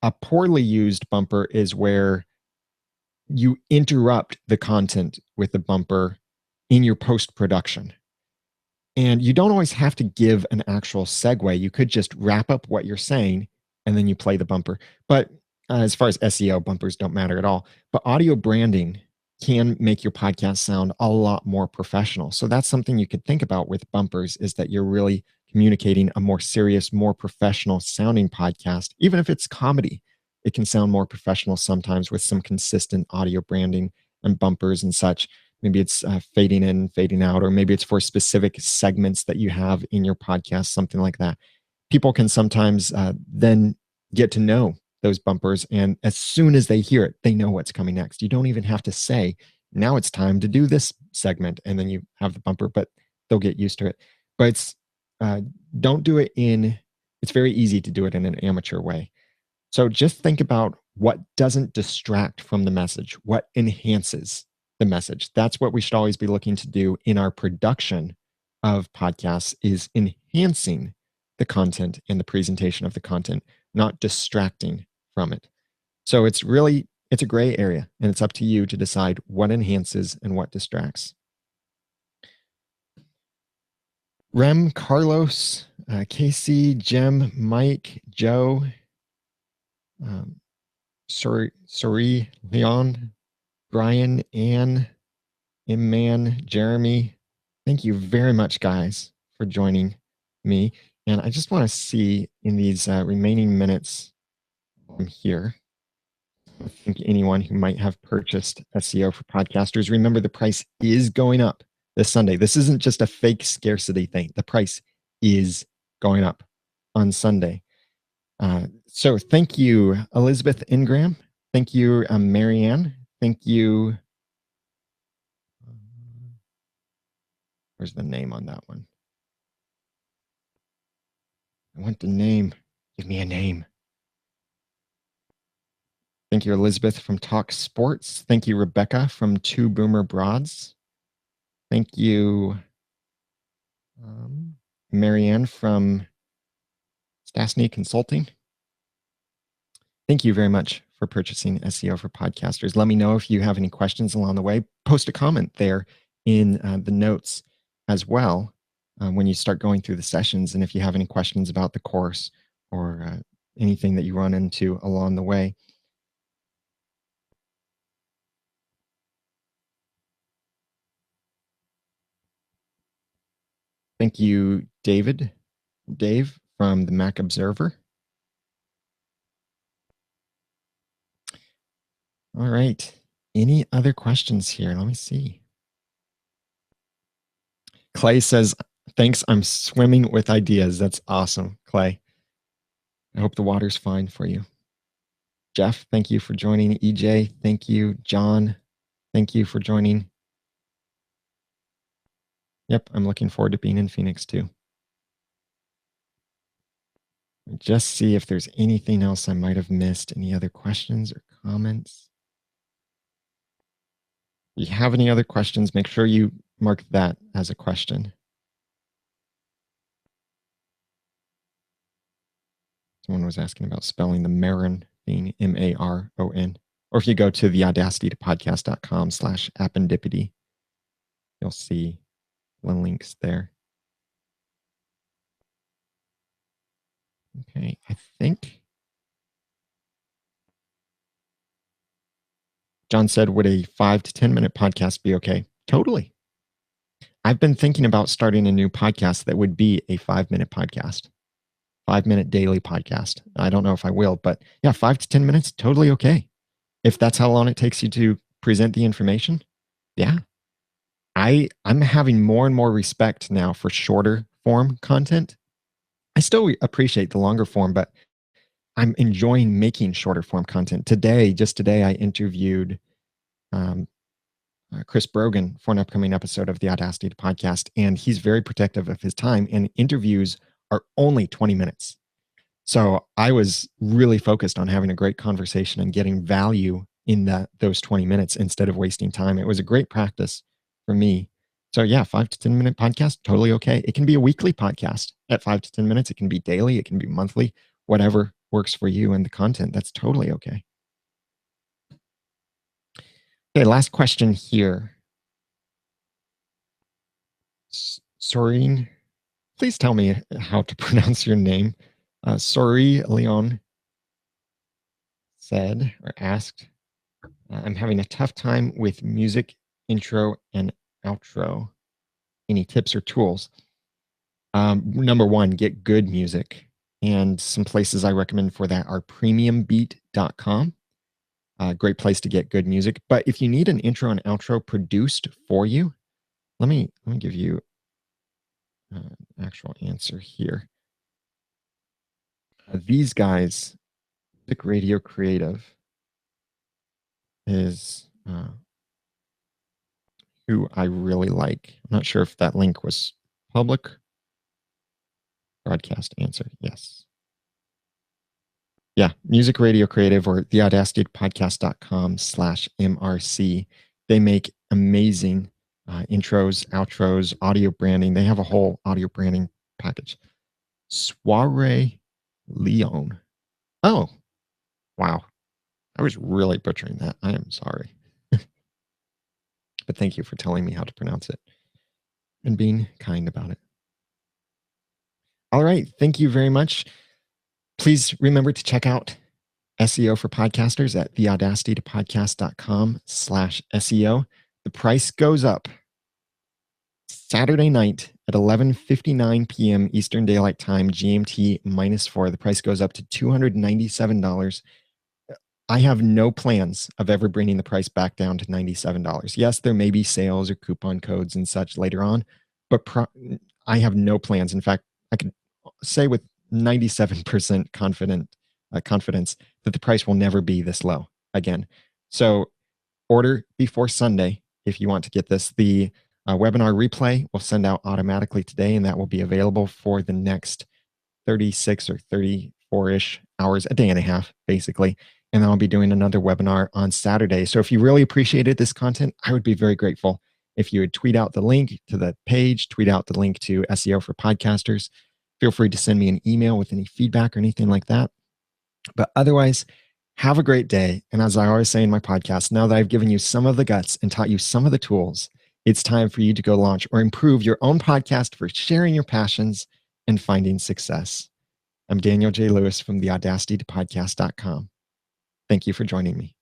A poorly used bumper is where you interrupt the content with the bumper in your post production. And you don't always have to give an actual segue. You could just wrap up what you're saying and then you play the bumper. But as far as SEO, bumpers don't matter at all. But audio branding can make your podcast sound a lot more professional. So that's something you could think about with bumpers is that you're really communicating a more serious, more professional sounding podcast. Even if it's comedy, it can sound more professional sometimes with some consistent audio branding and bumpers and such. Maybe it's fading in, fading out, or maybe it's for specific segments that you have in your podcast, something like that. People can sometimes then get to know those bumpers. And as soon as they hear it, they know what's coming next. You don't even have to say, now it's time to do this segment. And then you have the bumper, but they'll get used to it. But uh, don't do it it's very easy to do it in an amateur way. So just think about what doesn't distract from the message, what enhances the message. That's what we should always be looking to do in our production of podcasts is enhancing the content and the presentation of the content, not distracting from it. So it's a gray area and it's up to you to decide what enhances and what distracts. Rem, Carlos, Casey, Jem, Mike, Joe, Suri, Leon, Brian, Ann, Imman, Jeremy. Thank you very much, guys, for joining me. And I just want to see in these remaining minutes from here, I think anyone who might have purchased SEO for podcasters, remember the price is going up this Sunday. This isn't just a fake scarcity thing. The price is going up on Sunday. So thank you, Elizabeth Ingram. Thank you, Marianne. Thank you. Where's the name on that one? I want the name. Give me a name. Thank you, Elizabeth from Talk Sports. Thank you, Rebecca from Two Boomer Broads. Thank you, Marianne from Stasny Consulting. Thank you very much for purchasing SEO for podcasters. Let me know if you have any questions along the way. Post a comment there in the notes as well when you start going through the sessions. And if you have any questions about the course or anything that you run into along the way. Thank you, Dave from the Mac Observer. All right. Any other questions here? Let me see. Clay says, thanks. I'm swimming with ideas. That's awesome, Clay. I hope the water's fine for you. Jeff, thank you for joining. EJ, thank you. John, thank you for joining. Yep, I'm looking forward to being in Phoenix too. Just see if there's anything else I might have missed. Any other questions or comments? If you have any other questions, make sure you mark that as a question. Someone was asking about spelling the Maron being M-A-R-O-N. Or if you go to theaudacitytopodcast.com/appendipity, you'll see the links there. Okay, I think John said, would a 5 to 10 minute podcast be okay? Totally. I've been thinking about starting a new podcast that would be a 5-minute podcast, 5-minute daily podcast. I don't know if I will, but yeah, 5 to 10 minutes, totally okay. If that's how long it takes you to present the information, yeah. I'm having more and more respect now for shorter form content. I still appreciate the longer form, but I'm enjoying making shorter form content. Just today, I interviewed um, Chris Brogan for an upcoming episode of the Audacity podcast, and he's very protective of his time, and interviews are only 20 minutes. So I was really focused on having a great conversation and getting value in those 20 minutes instead of wasting time. It was a great practice for me. So yeah, 5 to 10 minute podcast, totally okay. It can be a weekly podcast at 5 to 10 minutes. It can be daily. It can be monthly, whatever works for you and the content. That's totally okay. Okay, last question here. Soreen, please tell me how to pronounce your name. Sori Leon said or asked, I'm having a tough time with music intro and outro. Any tips or tools? Number one, get good music. And some places I recommend for that are premiumbeat.com. Great place to get good music. But if you need an intro and outro produced for you, let me give you an actual answer here. These guys, Music Radio Creative, is who I really like. I'm not sure if that link was public. Broadcast answer, yes. Yeah, Music Radio Creative or theaudacitypodcast.com/MRC. They make amazing intros, outros, audio branding. They have a whole audio branding package. Soiree Leon. Oh, wow. I was really butchering that. I am sorry. But thank you for telling me how to pronounce it and being kind about it. All right. Thank you very much. Please remember to check out SEO for podcasters at theaudacitypodcast.com/SEO. The price goes up Saturday night at 11:59 p.m. Eastern Daylight Time, GMT -4. The price goes up to $297. I have no plans of ever bringing the price back down to $97. Yes, there may be sales or coupon codes and such later on, but I have no plans. In fact, I can say with 97% confidence that the price will never be this low again. So order before Sunday if you want to get this. The webinar replay will send out automatically today, and that will be available for the next 36 or 34-ish hours, a day and a half, basically. And then I'll be doing another webinar on Saturday. So if you really appreciated this content, I would be very grateful if you would tweet out the link to the page, tweet out the link to SEO for Podcasters. Feel free to send me an email with any feedback or anything like that. But otherwise, have a great day. And as I always say in my podcast, now that I've given you some of the guts and taught you some of the tools, it's time for you to go launch or improve your own podcast for sharing your passions and finding success. I'm Daniel J. Lewis from theaudacitypodcast.com. Thank you for joining me.